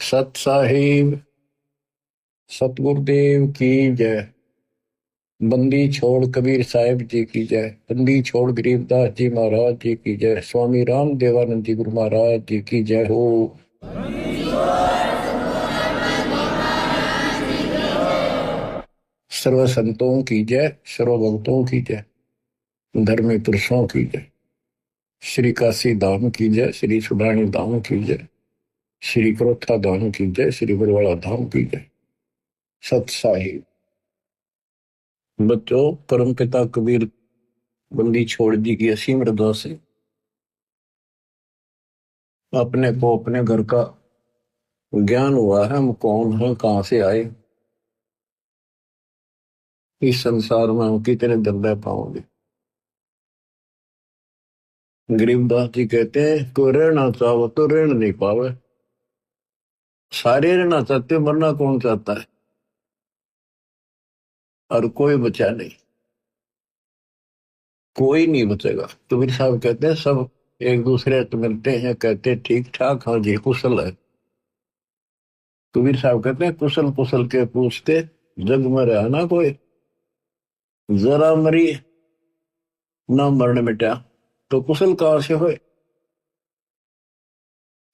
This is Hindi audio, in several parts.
सत साहिब सतगुरुदेव की जय। बंदी छोड़ कबीर साहिब जी की जय। बंदी छोड़ गरीबदास जी महाराज जी की जय। स्वामी राम देवानंद जी गुरु महाराज जी की जय हो। सर्व संतों की जय, सर्व भक्तों की जय, धर्मी पुरुषों की जय। श्री काशी धाम की जय, श्री सुडानी धाम की जय, श्री क्रोथा धाम की जय, श्री बरवाड़ा धाम की जय। सत साहिब बच्चों, परम पिता कबीर बंदी छोड़ जी की असीम रजा से अपने को अपने घर का ज्ञान हुआ है। हम कौन हैं, कहां से आए, इस संसार में हम कितने दिन रह पाओगे। गरीबदास जी कहते हैं कोई रहना चाहो तो रहना नहीं पावे। सारे रहना चाहते, मरना कौन चाहता है, और कोई बचा नहीं, कोई नहीं बचेगा। कबीर साहब कहते हैं सब एक दूसरे से मिलते हैं, कहते ठीक ठाक, हाँ जी कुशल है। कबीर साहब कहते हैं कुशल कुशल के पूछते, जग में रहा ना कोई, जरा मरी ना मरण मिटा, तो कुशल कहां से होए।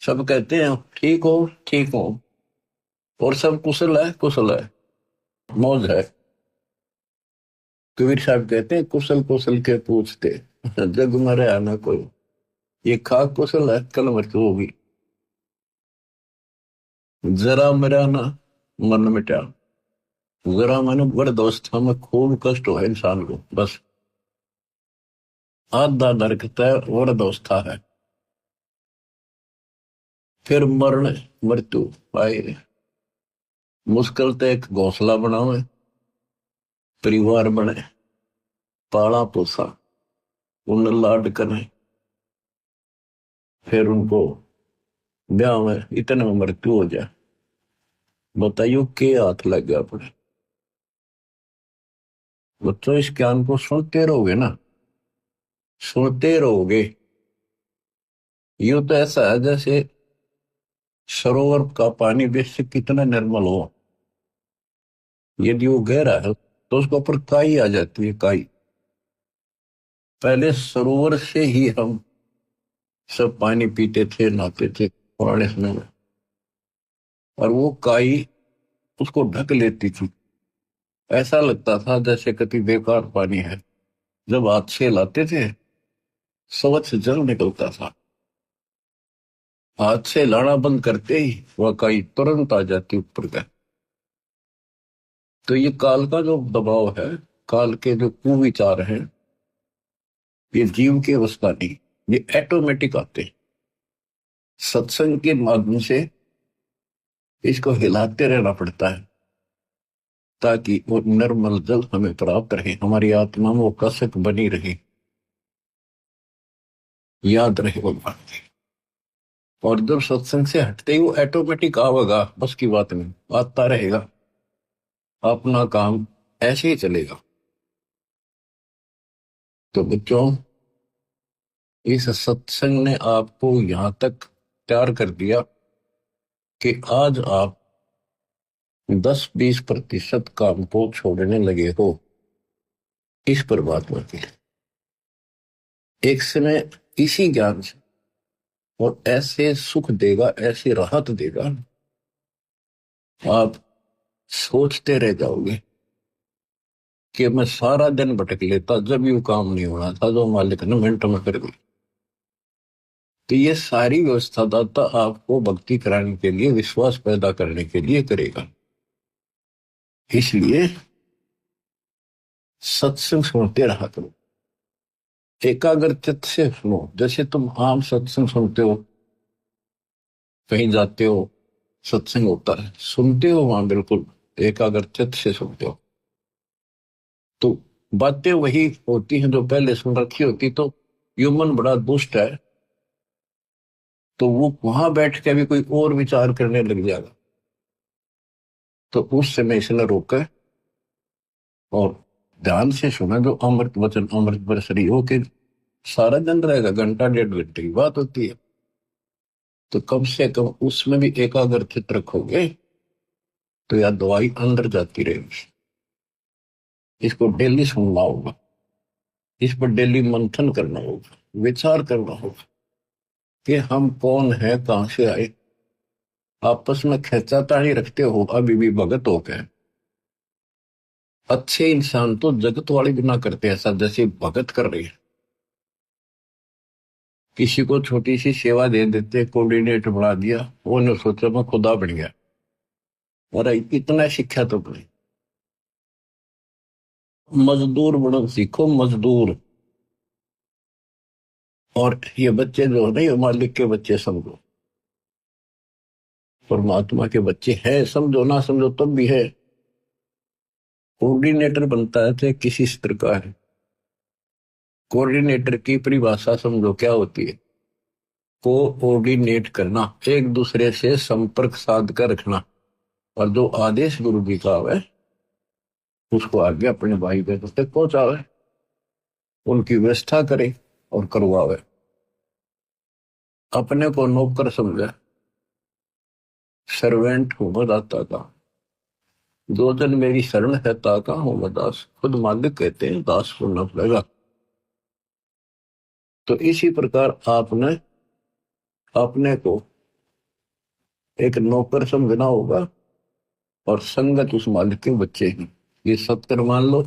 सब कहते हैं ठीक हो ठीक हो, और सब कुशल है, मौज है। कबीर साहब कहते हैं कुशल कुशल के पूछते, जग मरे आना कोई, ये खाक कुशल है कल मृत्यु होगी। जरा मेरा ना मन मिटा, जरा मन बड़ दोस्त हमें खूब कष्ट हो इंसान को, बस आधा नरकता है और दोस्ता है। फिर मरण मृत्यु आए, मुश्किल तो एक घोंसला बनावे, परिवार बने, पाला पोसा, उन लाड करे, फिर उनको ब्याह में इतने में मृत्यु हो जाए। बताइयो के हाथ लग गया अपने। बच्चों इस ज्ञान को सुनते रहोगे ना, सुनते रहोगे। यूं तो ऐसा है जैसे सरोवर का पानी बेशक कितना निर्मल हो, यदि वो गहरा है तो उसके ऊपर काई आ जाती है, काई। पहले सरोवर से ही हम सब पानी पीते थे, नहाते थे पुराने समय में, और वो काई उसको ढक लेती थी। ऐसा लगता था जैसे कति बेकार पानी है। जब हाथ से लाते थे स्वच्छ जल निकलता था, हाथ से लाना बंद करते ही वह काई तुरंत आ जाती ऊपर का। तो ये काल का जो दबाव है, काल के जो कुविचार हैं, ये जीव के वश का नहीं, ये ऑटोमेटिक आते हैं। सत्संग के माध्यम से इसको हिलाते रहना पड़ता है, ताकि वो निर्मल जल हमें प्राप्त रहे, हमारी आत्मा में वो कसक बनी रहे, याद रहे भगवान की। और जब सत्संग से हटते ही वो ऑटोमेटिक आवेगा, बस की बात नहीं, आता रहेगा, अपना काम ऐसे ही चलेगा। तो बच्चों, इस सत्संग ने आपको यहां तक तैयार कर दिया कि आज आप 10-20% काम को छोड़ने लगे हो इस परमात्मा के लिए, एक समय इसी ज्ञान से। और ऐसे सुख देगा, ऐसी राहत देगा, आप सोचते रह जाओगे कि मैं सारा दिन भटक लेता, जब यू काम नहीं होना था जो मालिक ने मिनटों में कर दी। तो ये सारी व्यवस्था दाता आपको भक्ति कराने के लिए, विश्वास पैदा करने के लिए करेगा। इसलिए सत्संग सुनते रहा करो, एकाग्र चित्त से सुनो। जैसे तुम आम सत्संग सुनते हो, कहीं जाते हो, सत्संग होता है, सुनते हो वहां बिल्कुल एकाग्र चित्त से सुनते हो, तो बातें वही होती हैं जो पहले सुन रखी होती। तो ह्यूमन बड़ा दुष्ट है, तो वो वहां बैठ के भी कोई और विचार करने लग जाएगा। तो उस समय इसने रोका और ध्यान से सुना, जो अमृत वचन अमृत बरसरी हो के सारा दिन रहेगा, घंटा 1.5 घंटे की बात होती है। तो कम से कम उसमें भी एकाग्रचित रखोगे तो यार दवाई अंदर जाती रहेगी। इसको डेली सुनना होगा, इस पर डेली मंथन करना होगा, विचार करना होगा कि हम कौन है, कहां से आए। आपस में खेचातानी रखते हो अभी भी भगत हो गए। अच्छे इंसान तो जगत वाले भी ना करते ऐसा जैसे भगत कर रहे हैं। किसी को छोटी सी सेवा दे देते, कोऑर्डिनेटर बना दिया, वो ने सोचा मैं खुदा बन गया। और इतना शिक्षा तो नहीं। मजदूर बनो सीखो, मजदूर। और ये बच्चे जो है ना, ये मालिक के बच्चे समझो, परमात्मा के बच्चे हैं, समझो ना समझो तब भी है। कोऑर्डिनेटर बनता है तो किसी स्तर का है। कोऑर्डिनेटर की परिभाषा समझो क्या होती है। कोऑर्डिनेट करना, एक दूसरे से संपर्क साध कर रखना, और जो आदेश गुरु जी का है उसको आगे अपने भाई बहनों तक पहुंचावे, उनकी व्यवस्था करे और करवावे। अपने को नौकर समझे, सर्वेंट हूं मैं दाता का। दो जन मेरी शरण है ताका हूं मैं दास, खुद मालिक कहते हैं दास को न पड़ेगा। तो इसी प्रकार आपने अपने को एक नौकर समझना होगा, और संगत उस मालिक के बच्चे हैं। ये सत्कर मान लो,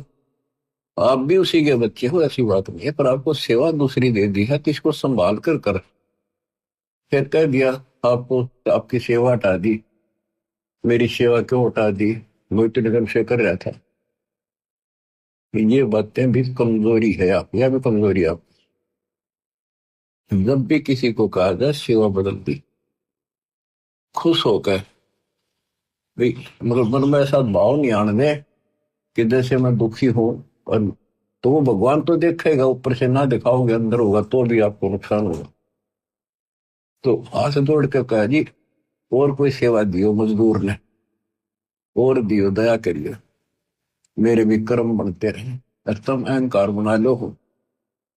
आप भी उसी के बच्चे हो, ऐसी बात नहीं है, पर आपको सेवा दूसरी दे दी है तो इसको संभाल कर। फिर कह दिया आपको, आपकी सेवा हटा दी। मेरी सेवा क्यों हटा दी, वो इतने दिन से कर रहा था। ये बातें भी कमजोरी है आप, यह भी कमजोरी है आप। जब भी किसी को कहा जाए सेवा बदल दी, खुश होकर भाई, मगर मन में ऐसा भाव नहीं आने दे कि जैसे मैं दुखी हूं। और तो वो भगवान तो देखेगा, ऊपर से ना दिखाओगे अंदर होगा तो भी आपको नुकसान होगा। तो हाथ जोड़ के कहा जी, और कोई सेवा दियो मजदूर ने, और दियो, दया करियो, मेरे भी कर्म बनते रहे। और तुम अहंकार बना लो हो,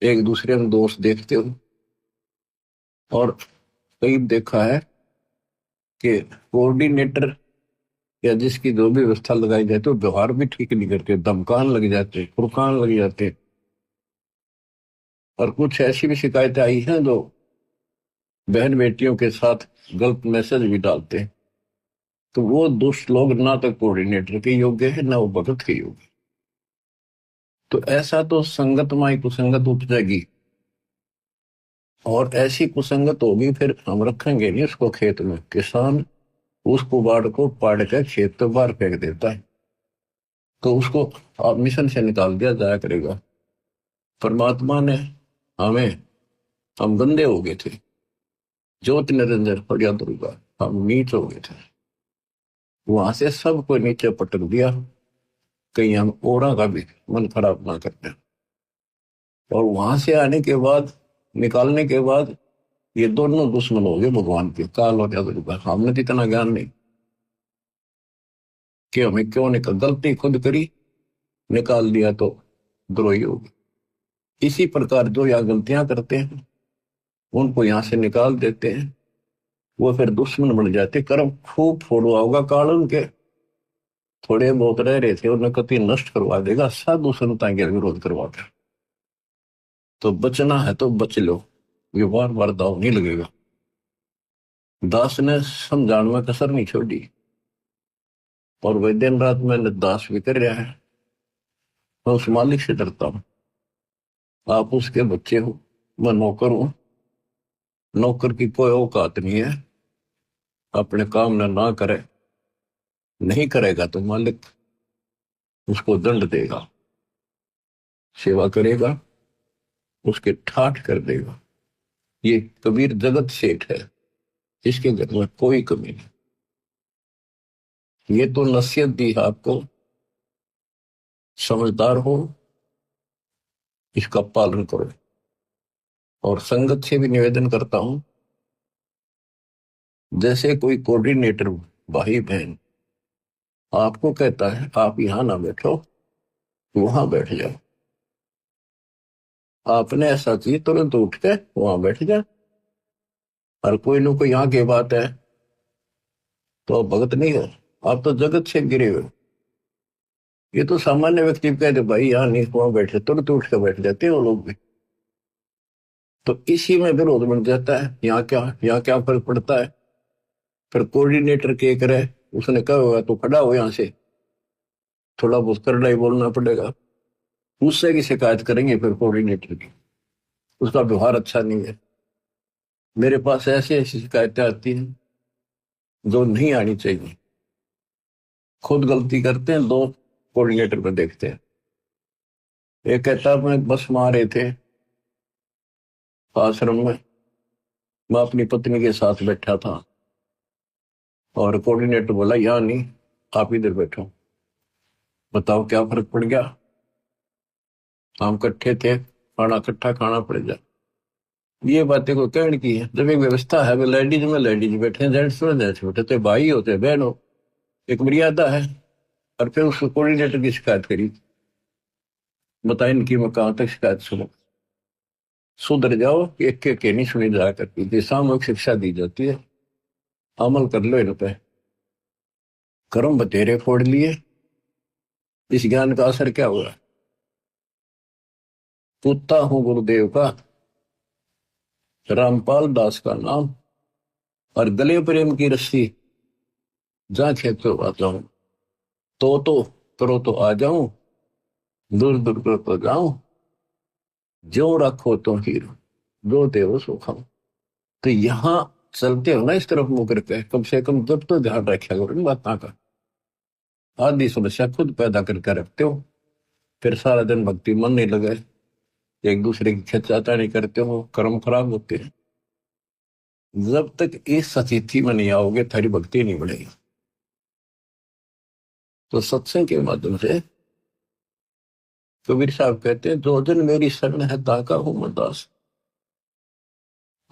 एक दूसरे में दोष देखते हो। और कई देखा है कि कोऑर्डिनेटर या जिसकी जो भी व्यवस्था लगाई जाए तो व्यवहार भी ठीक नहीं करते, धमकान लग जाते, फुरकान लग जाते। और कुछ ऐसी भी शिकायतें आई हैं जो बहन बेटियों के साथ गलत मैसेज भी डालते हैं। तो वो दुष्ट लोग ना तो कोऑर्डिनेटर के योग्य है ना वो भगत के योग्य। तो ऐसा तो संगत माई कुसंगत उपजेगी, और ऐसी कुसंगत होगी फिर हम रखेंगे नहीं उसको खेत में। किसान उस कुबाड़ को पाड़ कर खेत तो बाहर फेंक देता है, तो उसको आप मिशन से निकाल दिया जाया करेगा। परमात्मा ने हमें, हम गंदे हो गए थे, ज्योत निरंजन फरिया दुर्गा, हम नीच हो गए थे, वहां से सबको नीचे पटक दिया। कहीं हम ओरा का भी मन खराब ना करते। और वहां से आने के बाद, निकालने के बाद, ये दोनों दुश्मन हो गए भगवान के, काल और दुर्गा। हमने तो इतना ज्ञान नहीं कि हमें क्यों निकल, गलती खुद करी, निकाल दिया तो द्रोही हो गए। इसी प्रकार जो यहाँ गलतियां करते हैं उनको यहाँ से निकाल देते हैं, वो फिर दुश्मन बन जाते। कर्म खूब फोड़वा होगा काल उनके, थोड़े बहुत रह रहे थे उन्हें कति नष्ट करवा देगा, साधु संतां के विरोध करवा कर। तो बचना है तो बच लो, ये बार बार दाव नहीं लगेगा। दास ने समझाने में कसर नहीं छोड़ी, और वह दिन रात में दास भी कर रहा है। मैं उस मालिक से डरता हूं, आप उसके बच्चे हो, मैं नौकर हूं। नौकर की कोई औकात नहीं है, अपने काम ना करे, नहीं करेगा तो मालिक उसको दंड देगा। सेवा करेगा उसके ठाठ कर देगा। ये कबीर जगत सेठ है, इसके घर में कोई कमी नहीं। ये तो नसीहत दी है आपको, समझदार हो, इसका पालन करो। और संगत से भी निवेदन करता हूं, जैसे कोई कोऑर्डिनेटर भाई बहन आपको कहता है आप यहां ना बैठो, वहां बैठ जाओ, आपने ऐसा चाहिए तुरंत उठ के वहां बैठ जाए। और कोई न कोई यहाँ की बात है तो आप भगत नहीं हो, आप तो जगत से गिरे हुए हो। ये तो सामान्य व्यक्ति कहते भाई यहाँ नहीं, वहां बैठे तुरंत उठ के बैठ जाते हैं वो लोग भी। तो इसी में विरोध बन जाता है, यहाँ क्या फर्क पड़ता है। फिर कोऑर्डिनेटर के करे, उसने कहा होगा तो खड़ा हो यहाँ से, थोड़ा बहुत करना ही बोलना पड़ेगा। उससे की शिकायत करेंगे फिर कोऑर्डिनेटर की, उसका व्यवहार अच्छा नहीं है। मेरे पास ऐसी ऐसी शिकायतें आती हैं जो नहीं आनी चाहिए। खुद गलती करते हैं, दो कोऑर्डिनेटर पर देखते हैं। एक कहता मैं बस में आ रहे थे आश्रम में, मैं अपनी पत्नी के साथ बैठा था और कोऑर्डिनेटर बोला यहाँ नहीं, आप इधर बैठो। बताओ क्या फर्क पड़ गया, हम इकट्ठे थे, खाना इकट्ठा खाना पड़ जाए। ये बातें को कहने की है। जब एक व्यवस्था है, लेडीज में लेडीज बैठे, जेंट्स में जेंट्स बैठे, तो भाई होते बहन हो, एक मर्यादा है। और फिर उस कोऑर्डिनेटर की शिकायत करी, बताए इनकी मैं कहां तक शिकायत सुनो। सुधर जाओ, एक के नहीं सुनी जा करती, सामूहिक शिक्षा दी जाती है, अमल कर लो इन पे। कर्म बतेरे फोड़ लिए, इस ज्ञान का असर क्या हुआ। पूता हूं गुरुदेव का, रामपाल दास का नाम, और गले प्रेम की रस्सी, जहां खेतो आ जाऊं, तो करो तो आ जाऊं, दूर दूर करो तो जाऊं, जो रखो तो हीरो, जो देव सो खाऊं। तो यहाँ चलते हो ना इस तरफ मुंह करके, कम से कम जब तो ध्यान रखा करो इन बातों का। आदि समस्या खुद पैदा करके रखते हो, फिर सारा दिन भक्ति मन नहीं लगे, एक दूसरे की खिंचाता नहीं करते हो, कर्म खराब होते हैं। जब तक इस स्थिति में नहीं आओगे थारी भक्ति नहीं बढ़ेगी। तो सत्संग के माध्यम से कबीर साहब कहते हैं, जो जन मेरी शरण है ताका हूं मैं दास।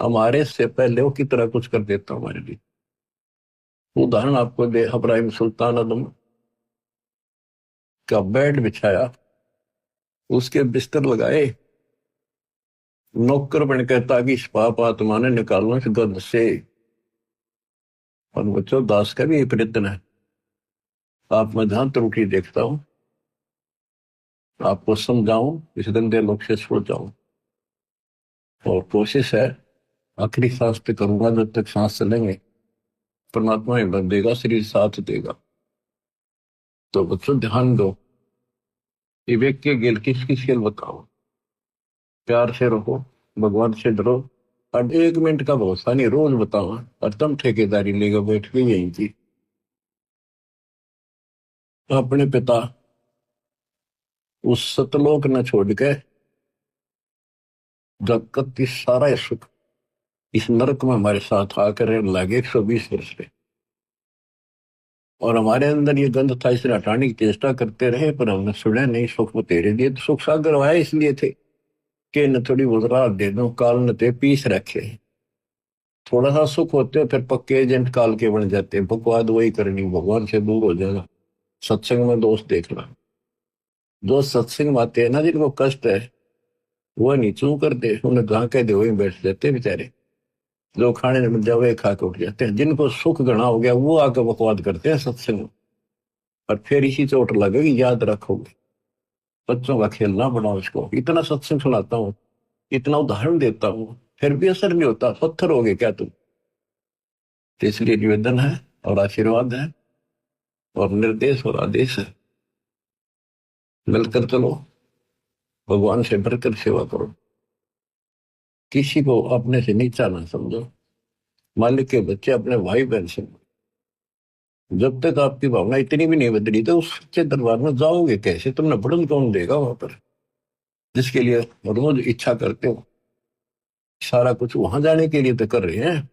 हमारे से पहले वो कितना कुछ कर देता हमारे लिए। उदाहरण आपको दे, इब्राहिम सुल्तान आदम का बेड बिछाया, उसके बिस्तर लगाए, नौकर बन कहता कि इस पाप आत्मा ने निकालना इस गंध से। और बच्चों, दास का भी एक प्रयत्न है। आप मैं जहां त्रुटि देखता हूं आपको समझाऊं, इस गंदे लोग से छुड़ जाऊं। और कोशिश है आखिरी सांस पे करूंगा, जब तक सांस चलेंगे परमात्मा हिम्मत देगा, शरीर साथ देगा। तो बच्चों ध्यान दो, विवेक के गेल किस किस खेल बताओ, प्यार से रहो, भगवान से डरो, और 1 मिनट का भरोसा नहीं, रोज बताओ। और तुम ठेकेदारी लेकर बैठ के यहीं की अपने पिता उस सतलोक न छोड़ के, जगत की सारा सुख इस नरक में हमारे साथ आकर लगे 120 वर्ष पे। और हमारे अंदर ये गंध था, इसे हटाने की चेष्टा करते रहे, पर हमने सुने नहीं। सुख में तेरे दिए, तो सुख सागर आए इसलिए थे कि न थोड़ी बहुत राहत दे दो, काल न ते पीस रखे। थोड़ा सा सुख होते हो फिर पक्के एजेंट काल के बन जाते हैं, बकवाद वही करनी, भगवान से दूर हो जाएगा। सत्संग में दोस्त देखना, जो सत्संग में आते हैं ना, जिनको कष्ट है वो नहीं चू करते, उन्हें जहाँ कह दे वही बैठ जाते हैं बेचारे। जो खाने में मिल जाए वही खा के उठ जाते हैं। जिनको सुख घना हो गया वो आके बकवाद करते हैं सत्संग में, और फिर इसी चोट लगेगी, याद रखोगे। बच्चों का खेलना बनाओ इसको। इतना सत्संग सुनाता हूँ, इतना उदाहरण देता हूँ, फिर भी असर नहीं होता, पत्थर हो गए क्या तुम। तो इसलिए निवेदन है और आशीर्वाद है और निर्देश और आदेश है, मिलकर चलो, भगवान से बढ़कर सेवा करो, किसी को अपने से नीचा ना समझो, मालिक के बच्चे अपने भाई बहन से। जब तक आपकी भावना इतनी भी नहीं बदली तो उस सच्चे दरबार में जाओगे कैसे, तुमने बढ़न कौन देगा वहां पर, जिसके लिए रोज इच्छा करते हो। सारा कुछ वहां जाने के लिए तो कर रहे हैं,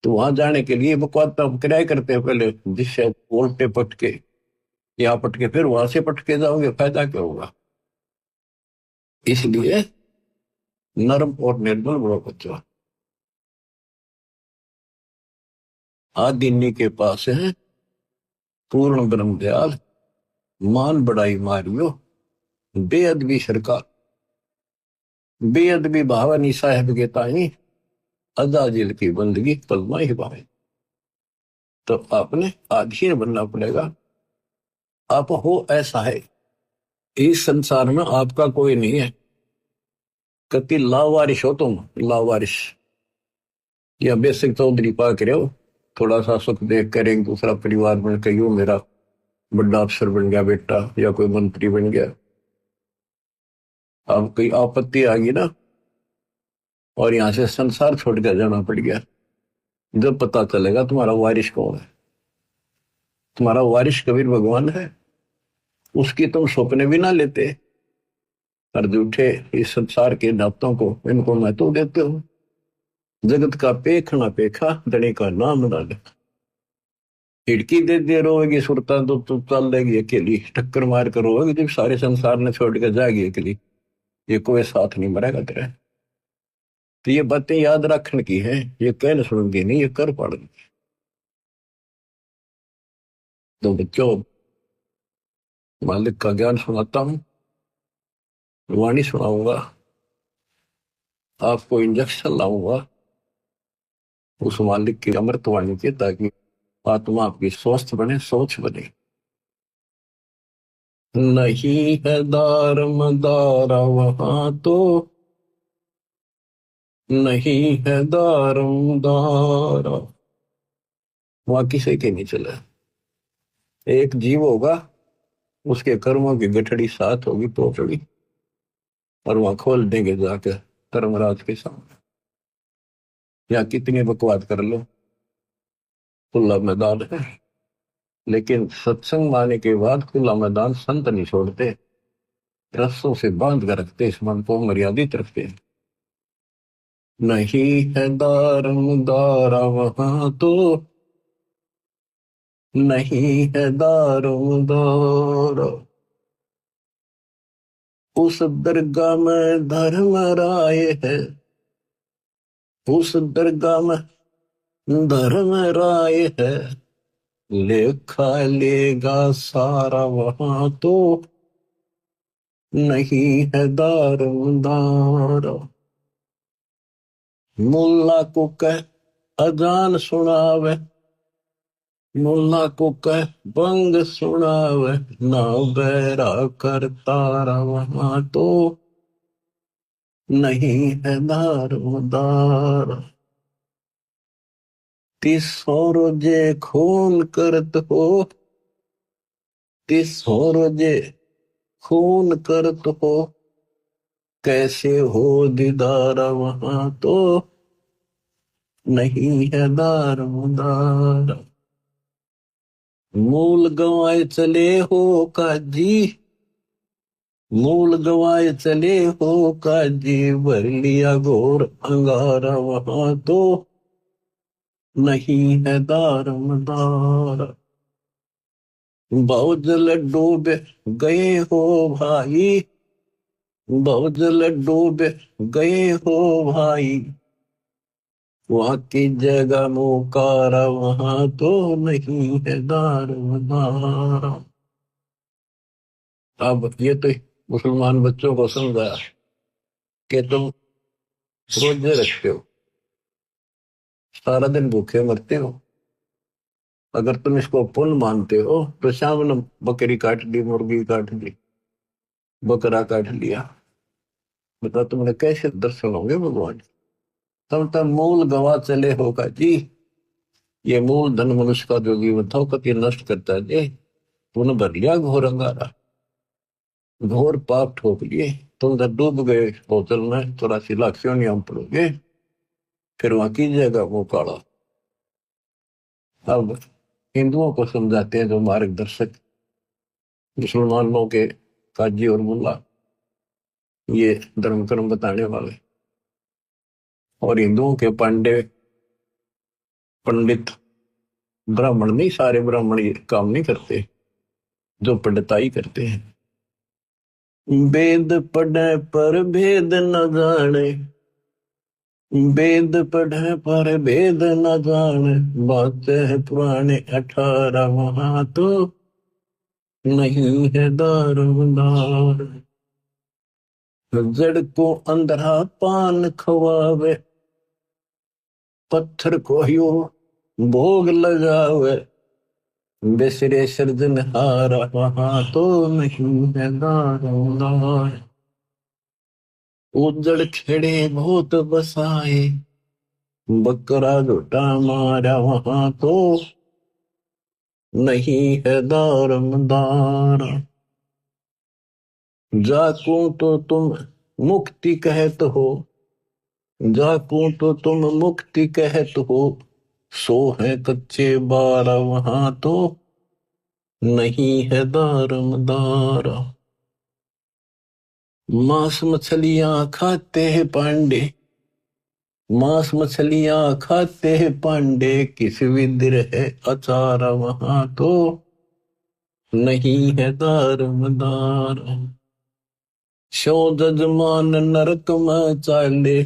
तो वहां जाने के लिए बकवाद तो हम किराए करते हैं पहले, जिससे उल्टे पटके यहाँ पटके फिर वहां से पटके जाओगे, फायदा क्या होगा। इसलिए नर्म और निर्मल बड़ो बच्चा, आदिन्नी के पास है पूर्ण ब्रह्म दयाल, मान बढ़ाई मारियो बेअदबी सरकार। बेअदबी भावनी साहेब के ताई, अजाजिल की बंदगी पलमा ही पाए। तो आपने अधीन बनना पड़ेगा। आप हो ऐसा है, इस संसार में आपका कोई नहीं है। कति लावारिश हो तुम, लावारिश या बेसिक चौधरी पा के रहो। थोड़ा सा सुख देख कर एक दूसरा परिवार बन के यूं मेरा बड़ा अफसर बन गया बेटा, या कोई मंत्री बन गया। अब कोई आपत्ति आ गई ना, और यहां से संसार छोड़ कर जाना पड़ गया, जब पता चलेगा तुम्हारा वारिश कौन है। तुम्हारा वारिश कबीर भगवान है, उसकी तुम सपने भी ना लेते। और झूठे इस संसार के नातों को, इनको महत्व देते हो। जगत का पेख ना पेखा, धनी का नाम ना ले। खिड़की दे दे रोएगी सुरता तो चल देगी अकेली, टक्कर मार कर रोएगी जब सारे संसार ने छोड़ कर जाएगी अकेली। ये कोई साथ नहीं मरेगा तेरा। तो ये बातें याद रखने की है, ये कहने सुन की नहीं, ये कर पड़नी। तो बच्चों, मालिक का ज्ञान सुनाता हूँ, वाणी सुनाऊंगा, आपको इंजेक्शन लाऊंगा उस मालिक की अमृत वाणी के, ताकि आत्मा आपकी स्वस्थ बने, सोच बने। नहीं है दार मदारा वहां तो, नहीं है दारम दारा, वहां किसी के नहीं चला। एक जीव होगा, उसके कर्मों की गठड़ी साथ होगी पोटड़ी, और वहां खोल देंगे जाकर धर्मराज के सामने। या कितनी बकवास कर लो, खुला मैदान है। लेकिन सत्संग माने के बाद खुला मैदान संत नहीं छोड़ते, रस्सों से बांध कर रखते, इस मन को मर्यादित रखते। नहीं है दारम दारा वहां तो, नहीं है दारम दारा, उस दरगाह में धर्म राय है, उस दरगाह में धर्म राय है। लेखा लेगा सारा वहां तो, नहीं है दारोमदार। मुल्ला को कह अजान सुनावे, मुल्ला को कह बंग सुनावे, ना बैरा कर तारा वहां तो, नहीं है दारोमदार। तीसो रोजे खून करत हो, तीसो रोजे खून करत हो, कैसे हो दीदार वहां तो, नहीं है दारोमदार। मूल गवाए चले हो काजी, मूल गवाए चले हो काजी, भर लिया घोर अंगारा वहां तो, नहीं है दारोमदार। बहुजल डूबे गए हो भाई, बहुजल डूबे गए हो भाई, वहां की जगह मुकारा वहां तो, नहीं है दारोमदार। अब ये तो मुसलमान बच्चों को समझाया कि तुम रोजे रखते हो, सारा दिन भूखे मरते हो। अगर तुम इसको पुण्य मानते हो तो शाम ने बकरी काट ली, मुर्गी काट ली, बकरा काट लिया, बता तुमने कैसे दर्शन होंगे भगवान। तब तक मूल गवा चले होगा जी। ये मूल धन मनुष्य का जो जीवन था, कति नष्ट करता है जी। तूने भर लिया घोर अंगारा, घोर पाप ठोक लिए, तुम जब डूब गए बोतल में, 84 लाख क्यों पड़ोगे, फिर वहां कीजिएगा वो काला। अब हिंदुओं को समझाते हैं जो मार्गदर्शक, मुसलमानों के काजी और मुल्ला, ये धर्म कर्म बताने वाले, और हिंदुओं के पांडे पंडित, ब्राह्मण नहीं, सारे ब्राह्मण ये काम नहीं करते, जो पंडिताई करते हैं। वेद पढ़े पर भेद न जाने, वेद पढ़े पर भेद न जाने, बातें है पुराने 18 वहां तो, नहीं है दारोमदार। जड़ को अंधरा पान खवावे, पत्थर को यो भोग लगावे, बेसरे सृजनहारा वहां तो नहीं है दारोमदार। उजड़ खेड़े बहुत बसाए, बकरा झोटा मारा वहां तो नहीं है दारोमदार। जाकू तो तुम मुक्ति कहत हो, जाकू तो तुम मुक्ति कहत हो, सो है कच्चे बारा वहां तो नहीं है दारोमदार। मांस मछलियां खाते हैं पांडे, मांस मछलियां खाते हैं पांडे, किस विद्र है अचारा वहां तो नहीं है दारोमदार। शो जजमान नरक में चाले,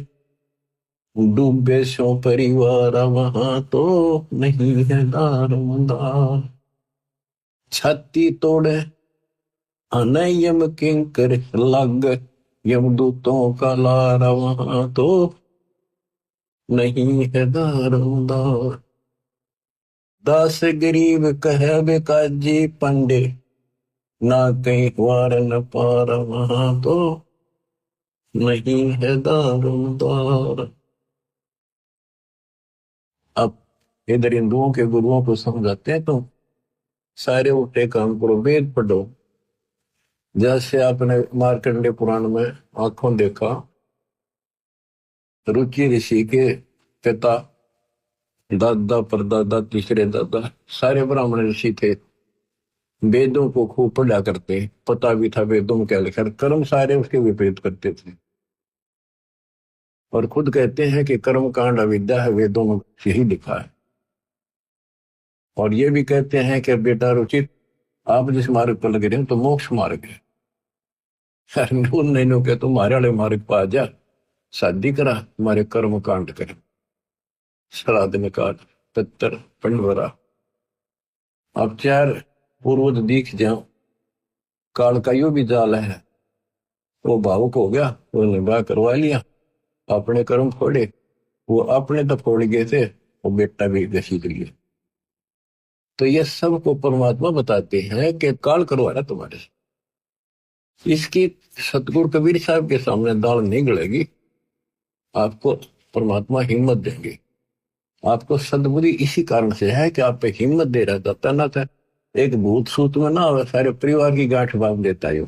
डूबे शो परिवार वहां तो नहीं है दारोमदार। छाती तोड़े अनयम किंकर लग, यमदूतों का लारा वहां तो नहीं है दारोमदार। दास गरीब कहे बेकाजी पंडे, ना कहीं वार न पार वहां तो नहीं है दारोमदार। अब इधर हिंदुओं के गुरुओं को समझाते हैं, तो सारे उठे काम करो, वेद पढ़ो। जैसे आपने मार्कंडे पुराण में आंखों देखा, रुचि ऋषि के पिता, दादा परदादा तीसरे दादा सारे ब्राह्मण ऋषि थे, वेदों को खूब पढ़ा करते, पता भी था वेदों में क्या लिखा, कर्म सारे उसके विपरीत करते थे। और खुद कहते हैं कि कर्म कांड अविद्या है, वेदों में यही लिखा है। और ये भी कहते हैं कि बेटा रुचित, आप जिस मार्ग पर लगे रहे तो मोक्ष मार्ग है, नहीं के तुम्हारे वाले मार्ग पर आ जा, शादी करा, तुम्हारे कर्म कांड कर, श्राद्ध निकाल, पितर पंडवरा। अब चार पूर्वज दिख जाओ, काल का यो भी जाल है। वो भावुक हो गया, वो निभा करवा लिया, अपने कर्म फोड़े, वो अपने तो फोड़ गए थे, वो बेटा भी घसीट लिया। तो ये सबको परमात्मा बताते हैं कि काल करवा रहा तुम्हारे से। इसकी सतगुरु कबीर साहब के सामने दाल नहीं गलेगी, आपको परमात्मा हिम्मत देंगे। आपको सदबुद्धि इसी कारण से है कि आप पे हिम्मत दे रहा था, ना था एक भूत सूत में ना हो, सारे परिवार की गांठ बांध देता है।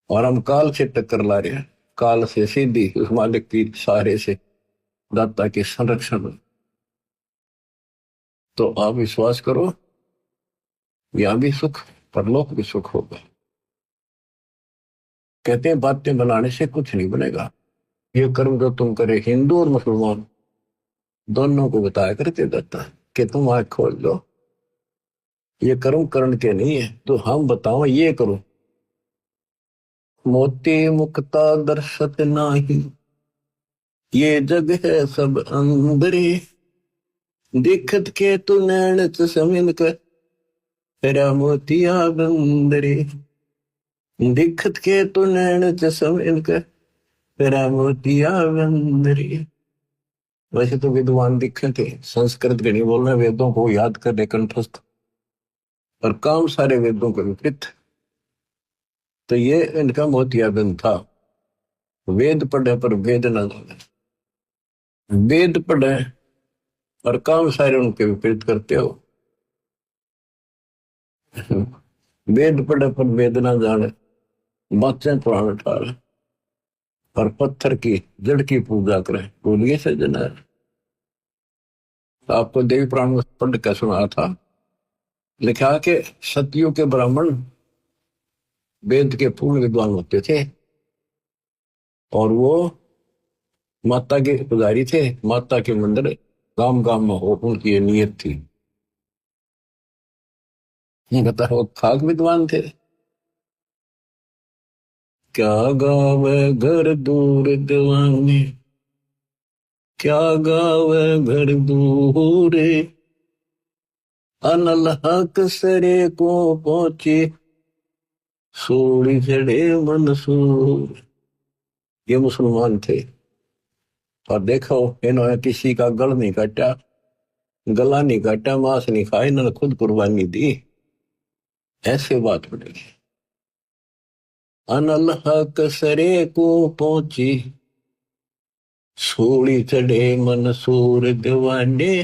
और हम काल से टक्कर ला रहे हैं, काल से सीधी उस मालिक की सहारे से, दाता के संरक्षण में। तो आप विश्वास करो, यहां भी सुख, परलोक भी सुख होगा। कहते हैं बातें बनाने से कुछ नहीं बनेगा। ये कर्म जो तुम करे, हिंदू और मुसलमान दोनों को बताया करते दाता कि तुम आंख खोल लो, ये कर्म करण के नहीं है, तो हम बताओ ये करो। मोती मुक्ता दर्शत नाही, ये जग है सब अंदरे, दिखत के तू नैन समिन कर, तेरा मोतिया बंदरे, दिखत के तू नैन समिन कर, तेरा मोतिया बंदरे। वैसे तो विद्वान दिखे थे, संस्कृत के नहीं बोल रहे, वेदों को याद करने कंठस्थ, और काम सारे वेदों के विपरीत। तो ये इनका मोतियाबिंद था। वेद पढ़े पर वेद न जाने, वेद पढ़े और काम सारे उनके विपरीत करते हो। वेद पढ़े पर वेद न जाने, बातें पुराण ठाल, और पत्थर की जड़ की पूजा करें, बोलिए सजना। आपको देवी पुराण में पढ़ के सुना था, लिखा कि सतयुग के ब्राह्मण वेद के पूर्ण विद्वान होते थे, और वो माता के पुजारी थे, माता के मंदिर गांव गांव में हो, उनकी ये नियत थी। बता, वो खाक विद्वान थे। क्या गावे घर दूर दीवाने, क्या गावे घर दूर, अनलहक सरे को पहुंचे, सूड़ी चढ़े मंसूर। ये मुसलमान थे, और देखो इन्होंने किसी का गल नहीं काटा, गला नहीं काटा, मांस नहीं खाया, इन्होंने खुद कुर्बानी दी। ऐसे बात पड़ेगी। अनलह कसरे को पहुंची, सूली चढ़े मंसूर दीवाने,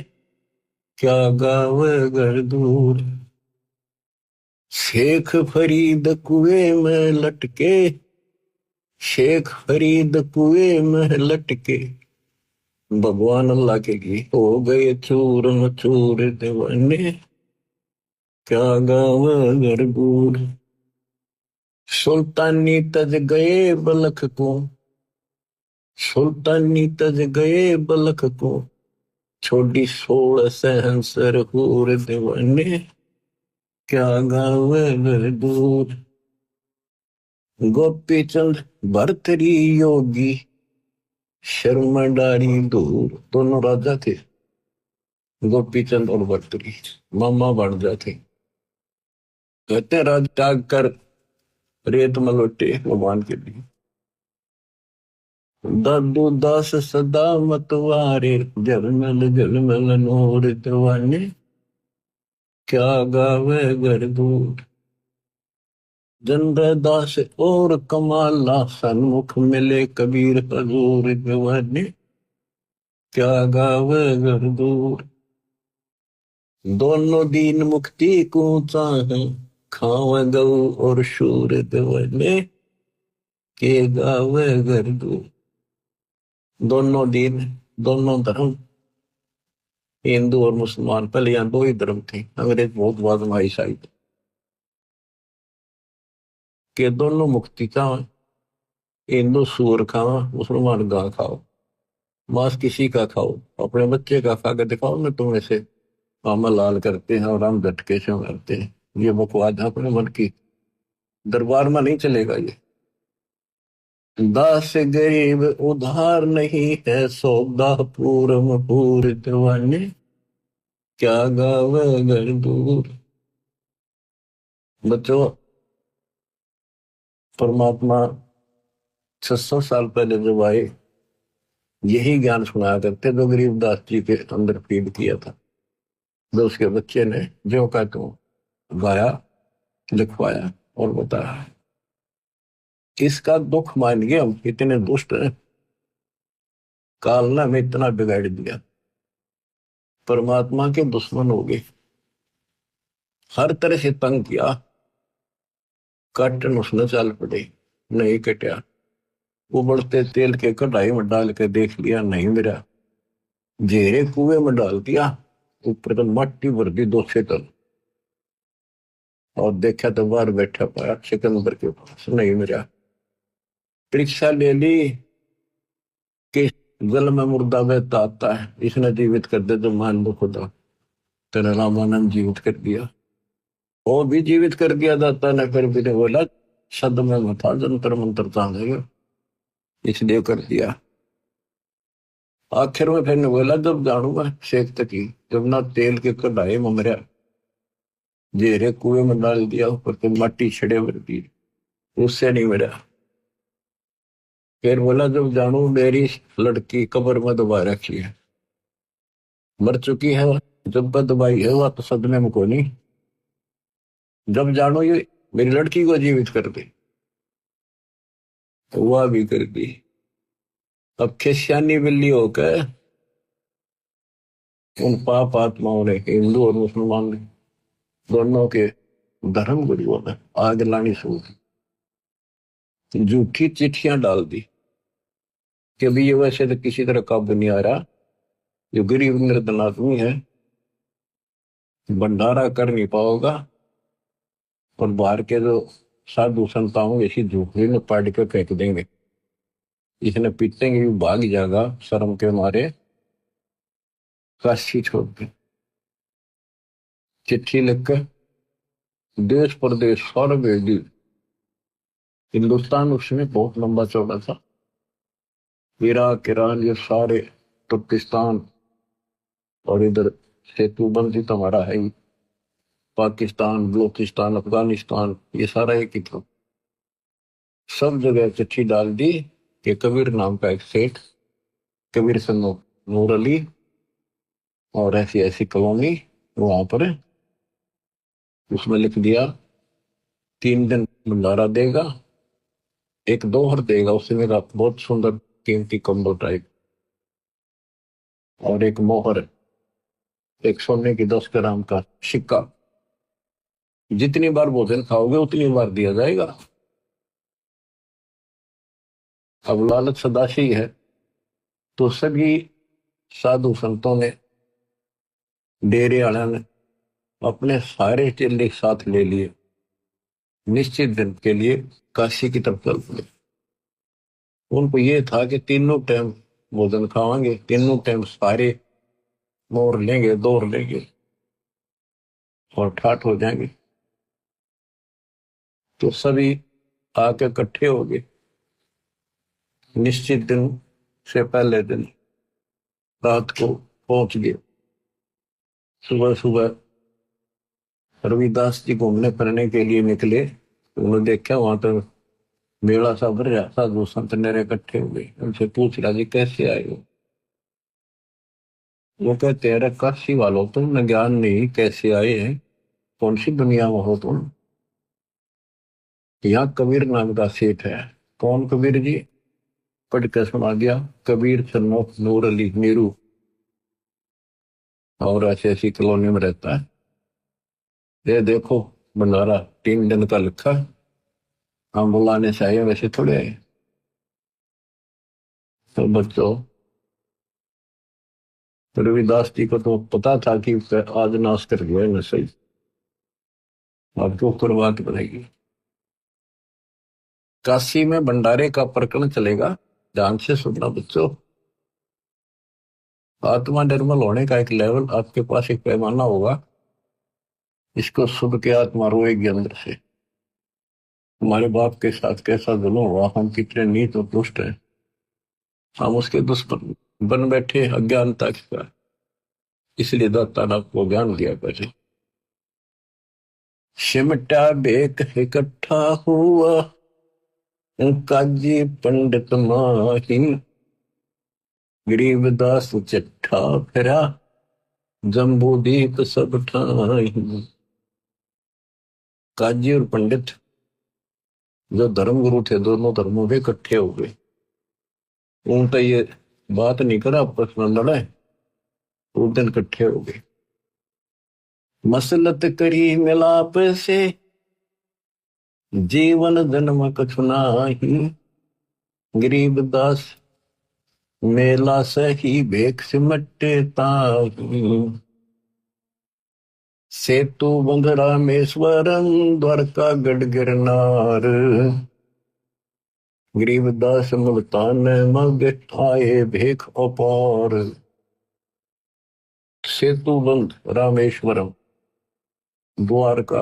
क्या गाव घर दूर। शेख फरीद कुएं में लटके, शेख फरीद कुएं में लटके, भगवान अल्लाह के लिए हो गए चूर मचूर दीवाने, क्या गाव घर दूर। सुल्तानी तज गए बलख को, सुल्तानी तज गए बलख को, छोड़ी 16 सहंसर हूर दीवाने, क्या गाव घर दूर। गोपी चंद भरतरी योगी, शर्मा डारी दूर। दोनों राजा थे, गोपी चंद और भरतरी, मामा भांजा थे। कहते राज त्याग कर रेत में लौटे भगवान के लिए। दादू दास सदा मतवारे, जलमल जलमल नूर दीवाने, क्या गावे घर दूर। जंदर दास और कमाला, सन्मुख मिले कबीर हजूर दीवाने, क्या गावे घर दूर। दोनों दीन मुक्ति को चाहे, खावे गऊ और शूर दीवाने, के गावे घर दूर। दोनों दीन, दोनों धर्म, हिंदू और मुसलमान, पहले यहाँ दो ही धर्म थे, अंग्रेज बहुत बाद में आई शायद, के दोनों मुक्ति चाहो। हिंदू सूअर खाओ, मुसलमान गां खाओ, मांस किसी का खाओ, अपने बच्चे का खा के दिखाओ ना तुम ऐसे मामा लाल करते हैं और हम झटके से मारते हैं। ये बकवास है अपने मन की, दरबार में नहीं चलेगा ये। दास गरीब उधार नहीं है, सौदा पूरम पूर दीवाने, क्या गावे घर दूर। बच्चों, परमात्मा 600 साल पहले जब आए, यही ज्ञान सुनाया करते जो गरीबदास जी के अंदर फीड किया था, जो उसके बच्चे ने जो का तो गाया, लिखवाया और बताया। इसका दुख मानिए, हम इतने दुष्ट हैं, काल ने हमें इतना बिगाड़ दिया, परमात्मा के दुश्मन हो गए, हर तरह से तंग किया, काटन उसने चल पड़े, नहीं कटा। उबलते तेल के कढ़ाई में डाल के देख लिया, नहीं मिला, जेरे कुएं में डाल दिया, ऊपर तो मट्टी भर दी 2 टन, और देखा तो बाहर बैठा पाया सिकंदर के पास, नहीं मिला। परीक्षा ले ली कि जल में मुर्दा बहता आता है, इसने जीवित कर दे तो मान लो खुदा, तेरा रामानंद जीवित कर दिया, वो भी जीवित कर दिया दाता ने, फिर भी ने बोला सद में मथा जंतर मंत्र चाहेगा, इसलिए कर दिया। आखिर में फिर ने बोला जब जानूंगा शेख तकी, जब ना तेल के कढ़ाई में मरा, जेरे कुएं में डाल दिया, ऊपर तो मट्टी छड़े भर दी, उससे नहीं मरा। फिर बोला जब जानू मेरी लड़की कब्र में दबा रखी है, मर चुकी है, जब दबाई है वह तो सदमे में को नहीं, जब जानू ये मेरी लड़की को जीवित कर दे, तो वह भी कर दी। अब खिस्यानी बिल्ली होकर उन पाप आत्माओं ने, हिंदू और मुसलमान ने, दोनों के धर्म गुरुओं ने आग लानी शुरू की, झूठी चिट्ठियां डाल दी कि अभी ये वैसे तो किसी तरह काबू नहीं आ रहा, जो गरीब निर्धन आदमी है भंडारा कर नहीं पाओगा, और बाहर के जो साधु संताओं ऐसी झोपड़ी में पाड़ के फेंक देंगे, इसने पीटेंगे भी भाग जाएगा शर्म के मारे, काशी छोड़ के। चिट्ठी लिखकर देश प्रदेश सारा भेज दी। हिंदुस्तान उसमें बहुत लंबा चौड़ा था, इराक ईरान ये सारे, तुर्किस्तान, और इधर सेतुबंदी तो हमारा है ही, पाकिस्तान, बलूचिस्तान, अफगानिस्तान, ये सारा एक ही था। सब जगह चिट्ठी डाल दी कि कबीर नाम का एक सेठ कबीर से नूर अली और ऐसी ऐसी कॉलोनी वहां पर है। उसमें लिख दिया 3 दिन भंडारा देगा, एक दोहर देगा उसे मेरा बहुत सुंदर कीमती कंबल टाइप, और एक मोहर, एक सोने की 10 ग्राम का सिक्का। जितनी बार भोजन खाओगे उतनी बार दिया जाएगा। अब लालच सदाशी है, तो सभी साधु संतों ने, डेरे वाले ने अपने सारे चेले साथ ले लिए, निश्चित दिन के लिए काशी की तरफ चल पड़े। उनको ये था कि तीनों टाइम भोजन खावांगे, तीनों टाइम सारे मोर लेंगे, दौड़ लेंगे और ठाठ हो जाएंगे। तो सभी आके इकट्ठे हो गए। निश्चित दिन से पहले दिन रात को पहुंच गए। सुबह सुबह रविदास जी घूमने फिरने के लिए निकले, तो उन्होंने देखा वहां तो मेला सा भर रहा, साधु संत नेरे इकट्ठे हो गए। उनसे पूछ रहा जी कैसे आए हो? वो कहते हैं काशी वालों तुमने ज्ञान नहीं, कैसे आए हैं, कौन सी दुनिया में हो तुम? यहाँ कबीर नाम का सेठ है। कौन कबीर जी? पढ़ के सुना दिया, कबीर सन्नो नूर अली नीरू, और ऐसी ऐसी कॉलोनी में रहता है। ये देखो भंडारा 3 दिन का लिखा, हम बुलाने से आए, वैसे थोड़े आए। तो बच्चों, रविदास जी को तो पता था कि आज नाश कर गया न सही, आपको कुर्बात बनेगी। काशी में भंडारे का प्रकरण चलेगा, ध्यान से सुनना बच्चों। आत्मा निर्मल होने का एक लेवल आपके पास, एक पैमाना होगा, इसको सुन के आत्मा रोएगी अंदर से। हमारे बाप के साथ कैसा जुल्म हुआ, हम कितने नीच और दुष्ट हैं, हम उसके दुश्मन बन बैठे अज्ञानता का। इसलिए दाता ने आपको ज्ञान दिया पहले। सिमटा बेक इकट्ठा हुआ, काजी पंडित माही, गरीबदास चिट्ठा फिरा, जम्बूदीप सब ठाई। काजी और पंडित जो धर्मगुरु थे, दोनों धर्मों के इकट्ठे हो गए। उनका ये बात नहीं करा, आपस में लड़े, उस दिन इकट्ठे हो गए। मसलत करी मिलाप से, जीवन जन्म कछु नाही, गरीबदास मेला सही भेख सिमटे ताही। सेतु बंध रामेश्वरम, द्वारका गढ़ गिरनार, गरीबदास मुल्तान मग आए भेख अपार। सेतु बंध रामेश्वरम, द्वारका,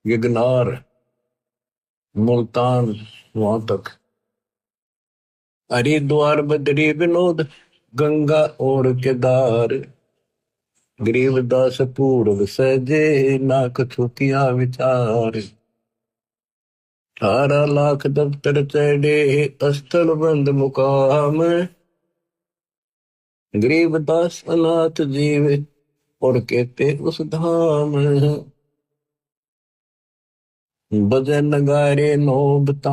गिरनार, मुल्तान, वहां तक, हरिद्वार बद्री विनोद, गंगा और केदार, गरीबदास पूर्व सजे, ना कछु किया विचार। 18 लाख दफ्तर चढ़े, स्थल बंद मुकाम, गरीबदास अनाथ जीव और कहते उस धाम। बजे नगारे नौबता,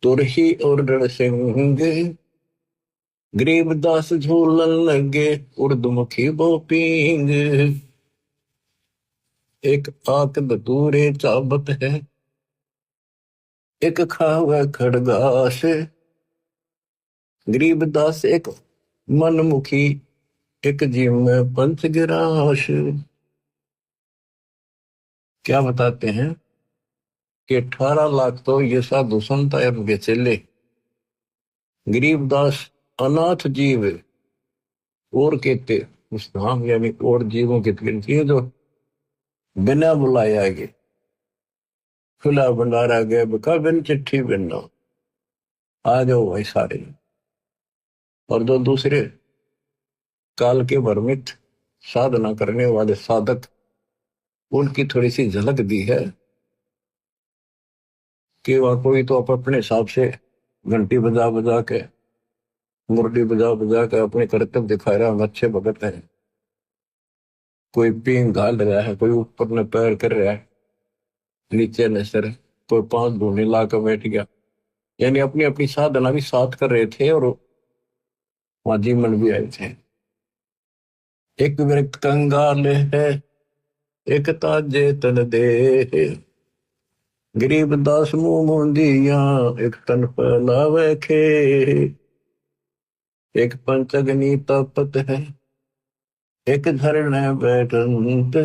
तुरही और रणसिंह, गरीबदास झूलन लगे, उर्दमुखी बोपिंग। एक आक धतूरे चाबत है, एक खावे खड़गास, गरीबदास एक मनमुखी, एक जीव में पंचगिरास। क्या बताते हैं कि 18 लाख तो ये साधु संत है, उनके चेले। गरीबदास अनाथ जीव और कहते उस धाम, यानी और जीवों की गिनती है जो बिना बुलाए आ गए। खुला भंडारा गए, बका बिन चिट्ठी बिन, आ जाओ भाई सारे। और जो दूसरे काल के भ्रमित साधना करने वाले साधक, उनकी थोड़ी सी झलक दी है कि वह कोई तो अपने हिसाब से घंटी बजा बजा के मुरली बजा बजा कर अपने कर्तव्य दिखा रहा, हम अच्छे भगत हैं। कोई पींग घाल रहा है, कोई ऊपर ने पैर कर रहा है, नीचे ने सिर, कोई पांव धोने ला कर बैठ गया। यानी अपनी अपनी साधना भी साथ कर रहे थे और वहां जीवन भी आए थे। एक व्यक्त कंगाल है, एक ताजे तन दे, गरीब दास मुंह मोंदिया, एक तन फैलावे खे, एक पंचगनी तपत है, एक धरने बैठंत,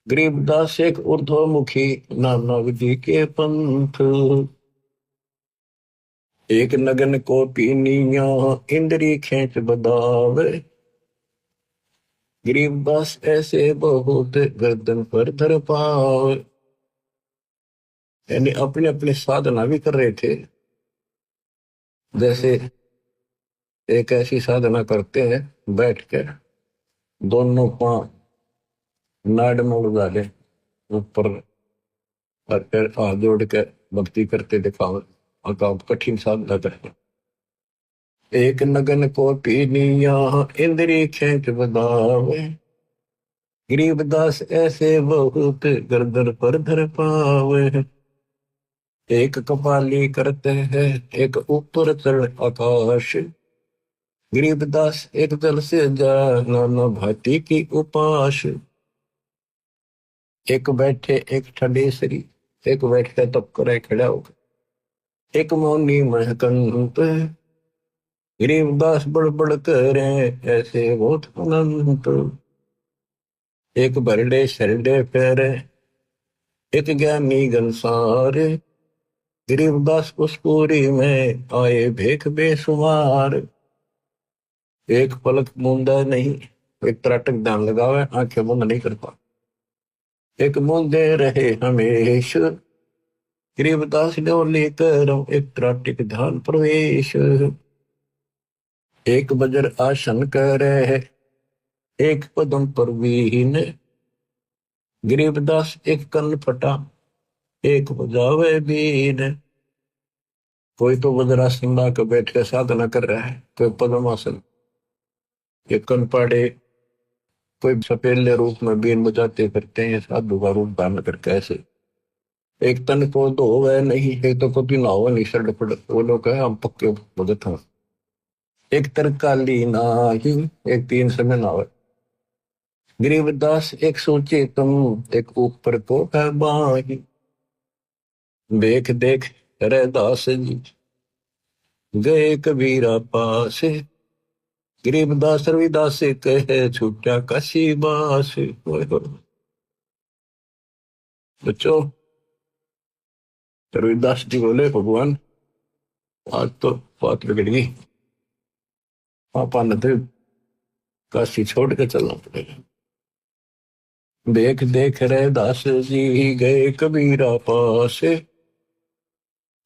गरीबदास एक ऊर्ध्वमुखी, नाना विधि के पंथ, एक नगन को पीनिया, इंद्री खेच बदावे, गरीबदास ऐसे बहुत, गर्दन पर धर पावे। यानी अपने अपने साधना भी कर रहे थे। जैसे एक ऐसी साधना करते हैं, बैठ कर दोनों पांव नाड़ में उड़ा ले ऊपर, और फिर हाथ जोड़ के भक्ति करते दिखाओ, और कठिन साधना करते। एक नगन को पीनिया, इंद्री खेच बदावे, गरीबदास ऐसे बहुत, गर्दन पर धर पावे। एक कपाली करते हैं, एक ऊपर चढ़ आकाश, गरीबदास एक जल से जा, नाना भांति की उपास। एक बैठे एक ठंडेसरी, एक बैठ के तप करे खड़ा होकर, एक मौनी महकंत, गरीबदास बड़ बड़ करे, ऐसे बहुत अनंत। एक बरडे शरडे फेरे, एक ज्ञानी गंसार, गरीबदास उस पूरी में आए भेख बेसुमार। एक पलक मूंदा नहीं, एक त्राटक ध्यान लगावे, आंखें बंद नहीं करता, एक मूंदे रहे हमेश, गरीबदास ने लेकर एक त्राटक ध्यान प्रवेश। एक बजर आसन करे, एक पदम पर वीन, गरीबदास एक कन्न फटा, एक बजावे बीन। कोई तो वज्रासन ला कर बैठ कर साधना कर रहा है, कोई पद्मासन, एक कन्न पाड़े, कोई सपेले रूप में बीन बजाते करते हैं, साधु का रूप धारण करके ऐसे। एक तन को धोवे नहीं, एक तो कभी नहावे नहीं, सड़ पड़, वो लोग कहे हम पक्के भगत हैं। एक तरकाली नाही, एक तीन समय नहावे, गरीबदास एक सोचे तुम, एक ऊपर को है बाही। देख देख रे दास जी, गए कबीरा पास, गरीबदास रविदास से कहे, छूटा काशी बास। बच्चों, रविदास जी बोले, भगवान आज तो बात बिगड़ गई, पापा ने तो काशी छोड़ के चलना पड़ेगा। देख देख रे दास जी, गए कबीरा पास,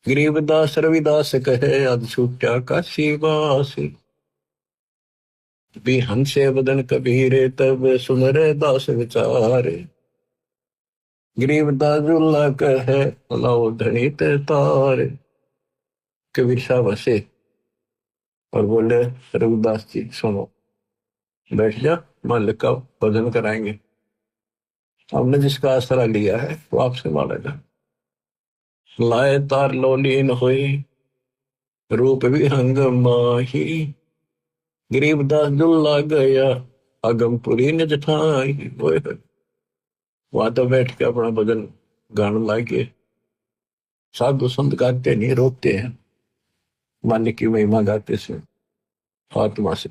गरीबदास रविदास कहे, आज छूटा काशी बास। भी हमसे बदन कबीरे, तब सुन रे दास विचारे, गरीबदास जुल्ला कहे, लाओ धनी ते तारे। कबीर साहब हंसे और बोले, रविदास जी सुनो, बैठ जा, मालिक का भजन कराएंगे। हमने जिसका आसरा लिया है वो आपसे मांगेगा। लाए तार लोलीन हुई, रूप विहंग माही, गरीबदास जुल्ला गया, अगमपुरी ने जठाई। वहां तो बैठ के अपना भजन गाने लागे। साधु संत गाते नहीं, रोते हैं, मालिक की महिमा गाते से आत्मा से।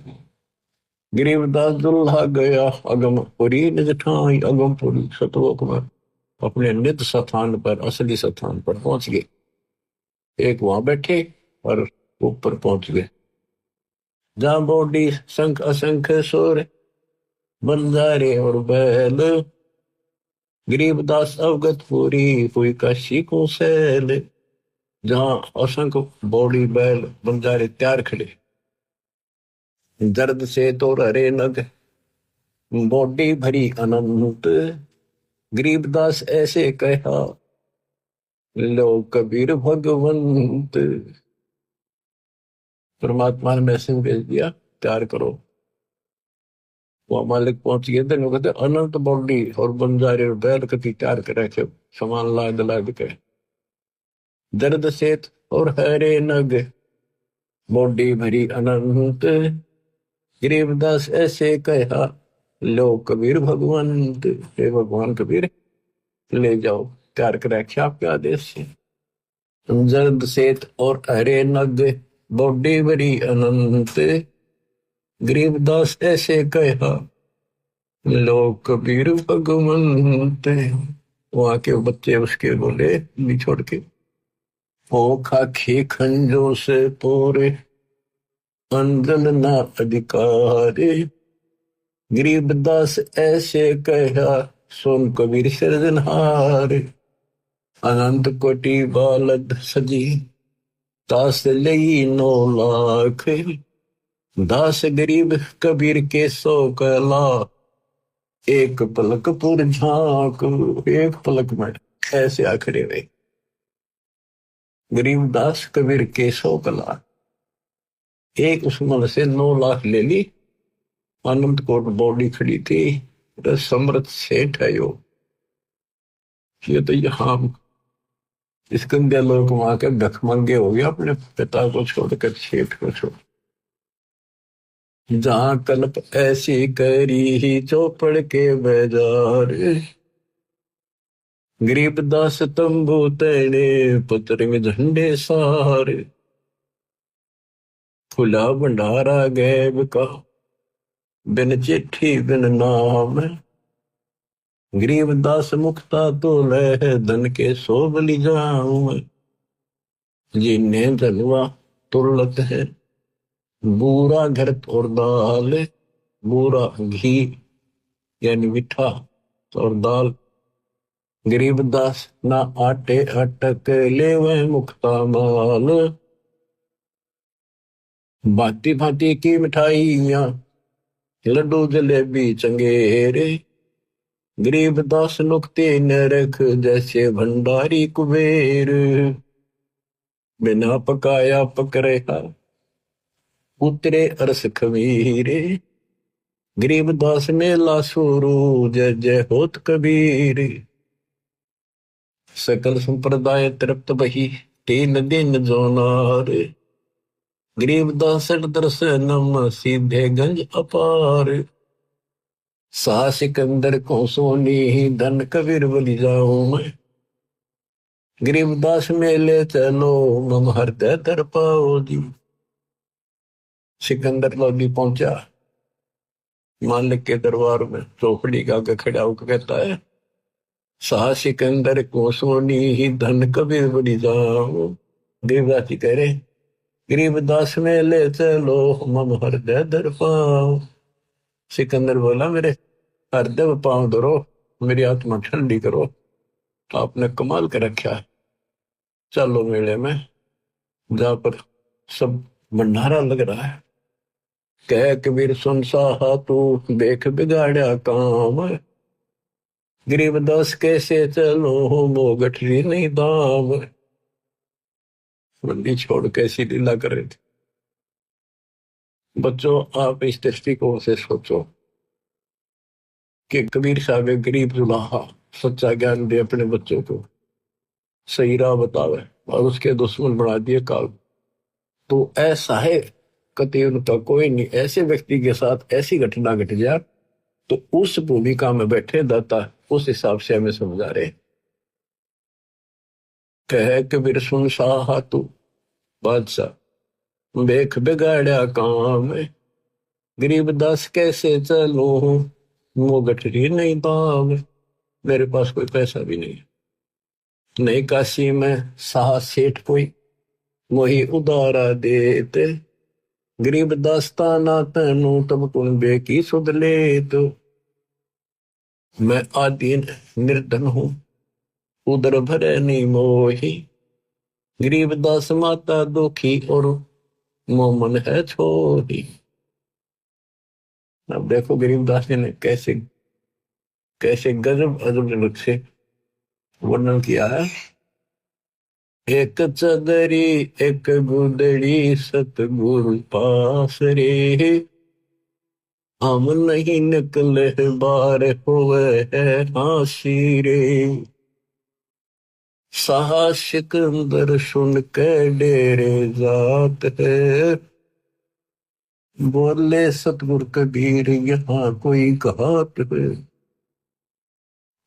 गरीबदास दुल्हा गया, अगमपुरी ने जठाई, अगमपुरी सतलोक में अपने निज स्थान पर, असली स्थान पर पहुंच गए। एक वहां बैठे और ऊपर पहुंच गए, जहां बॉडी शंख असंख सुर, बंजारे और बैल, गरीबदास अवगत पूरी हुई काशी को सैल। जहां असंख्य बॉडी बैल बंजारे तैयार खड़े, दर्द से तो हरे नग, बॉडी भरी अनंत, गरीबदास ऐसे कहा, लो कबीर भगवंत। परमात्मा ने मैसेज भेज दिया, तैयार करो। वो मालिक पहुंच गए थे, कहते अनंत बॉडी और बंजारे बैल कति तैयार करे थे, सामान लाद लाद के। दर्द से और हरे नग बॉडी भरी अनंत, गरीबदास ऐसे कहा लो कबीर भगवंत। हे भगवान कबीर, ले जाओ, तैयार कर रखे आपके आदेश से। जर्द सेत और हरे नग बॉडी भरी अनंत, गरीबदास ऐसे कहा लो कबीर भगवंत। वहां के बच्चे उसके बोले नहीं छोड़ के, ओ खाखी खंजो से पूरे अंजन ना अधिकारे, गरीबदास ऐसे कहा सोन कबीर सिरजनहार। अनंत कोटि बालद सजी दास लई 9 लाख, दास गरीब कबीर के 100 कला, एक पलक पुर झांक। एक पलक में ऐसे आखिरे हुए गरीबदास कबीर के 100 कला, एक उसमन से 9 लाख ले ली। अनंत कोट बॉडी खड़ी थी, समृद्ध सेठ है यो। ये तो यहाँ स्कंदे लोग वहां के भिखमंगे हो गया, अपने पिता को छोड़कर सेठ को छोड़। जहां कल्प ऐसी करी ही चौपड़ के बाजार, गरीबदास तंबू तैने पुत्र में झंडे सार। खुला भंडारा गैब का बिन चिट्ठी बिन नाम, गरीबदास मुक्ता तो लह धन के 100 बलि जाऊं। जिन्ने धनवा तुरलत है बूरा घृत और दाल, बूरा घी यानी मीठा और दाल। गरीबदास ना आटे अटक ले वह मुक्ता माल, भांति भांति की मिठाइयां लड्डू जलेबी चंगेरे, गरीबदास नुक्ते न रख जैसे भंडारी कुबेर। बिना पकाया पक रहा उतरे अरस खमीरे, गरीबदास मेला शुरू जय जय होत कबीर। सकल संप्रदाय तृप्त बही 3 दिन जोनार, गरीबदास दर्शनम सीधे गंज अपार। सा सिकंदर को सोनी धन कबीर बलि जाऊं मैं, गरीबदास मेले चलो मम हृदय धर पाओ जी। सिकंदर लोधी पहुंचा मालिक के दरबार में, चौपड़ी का आगे खड़ा होकर कहता है सा सिकंदर को सोनी ही धन कबीर बलि जाऊं। गरीबदास जी कह रहे गरीबदास मेले चलो मम हृदय धर पाओ। सिकंदर बोला मेरे हृदय में पांव धरो, मेरी आत्मा ठंडी करो, तो आपने कमाल कर रखा है। चलो मेले में, जहां पर सब भंडारा लग रहा है। कह कबीर सुन साहा तू देख बिगाड़ा काम, गरीबदास कैसे चलो मो गठरी नहीं दाम। बंदी छोड़ कैसी लीला कर रहे थे। बच्चों आप इस दृष्टिकोण से सोचो कि कबीर साहब एक गरीब दुल्हा सच्चा ज्ञान दे अपने बच्चों को, सही राह बतावे, और उसके दुश्मन बना दिए काल। तो ऐसा है कति उनका कोई नहीं, ऐसे व्यक्ति के साथ ऐसी घटना घट जाए तो उस भूमिका में बैठे दाता उस हिसाब से हमें समझा रहे। कह कबीर सुन साहा तू बादशाह देख बिगाड़ा काम, गरीबदास कैसे चलो वो गठरी नहीं दाम। मेरे पास कोई पैसा भी नहीं, नहीं काशी में साह सेठ कोई वही उदारा देते, गरीबदास ताना तैनू तब तुम बेकी सुध ले। तो मैं आदि निर्धन हूं उदर भरे नहीं मोही, गरीबदास माता दुखी और मोमन है छोरी। अब देखो गरीबदास जी ने कैसे कैसे गजब अजब से वर्णन किया है। एक चदरी एक गुदड़ी सतगुरु पास रे, हम नहीं निकले बार होवे है हासी रे। साहा सिकंदर सुन के डेरे जात है, बोले सतगुरु कबीर यहाँ कोई घात है।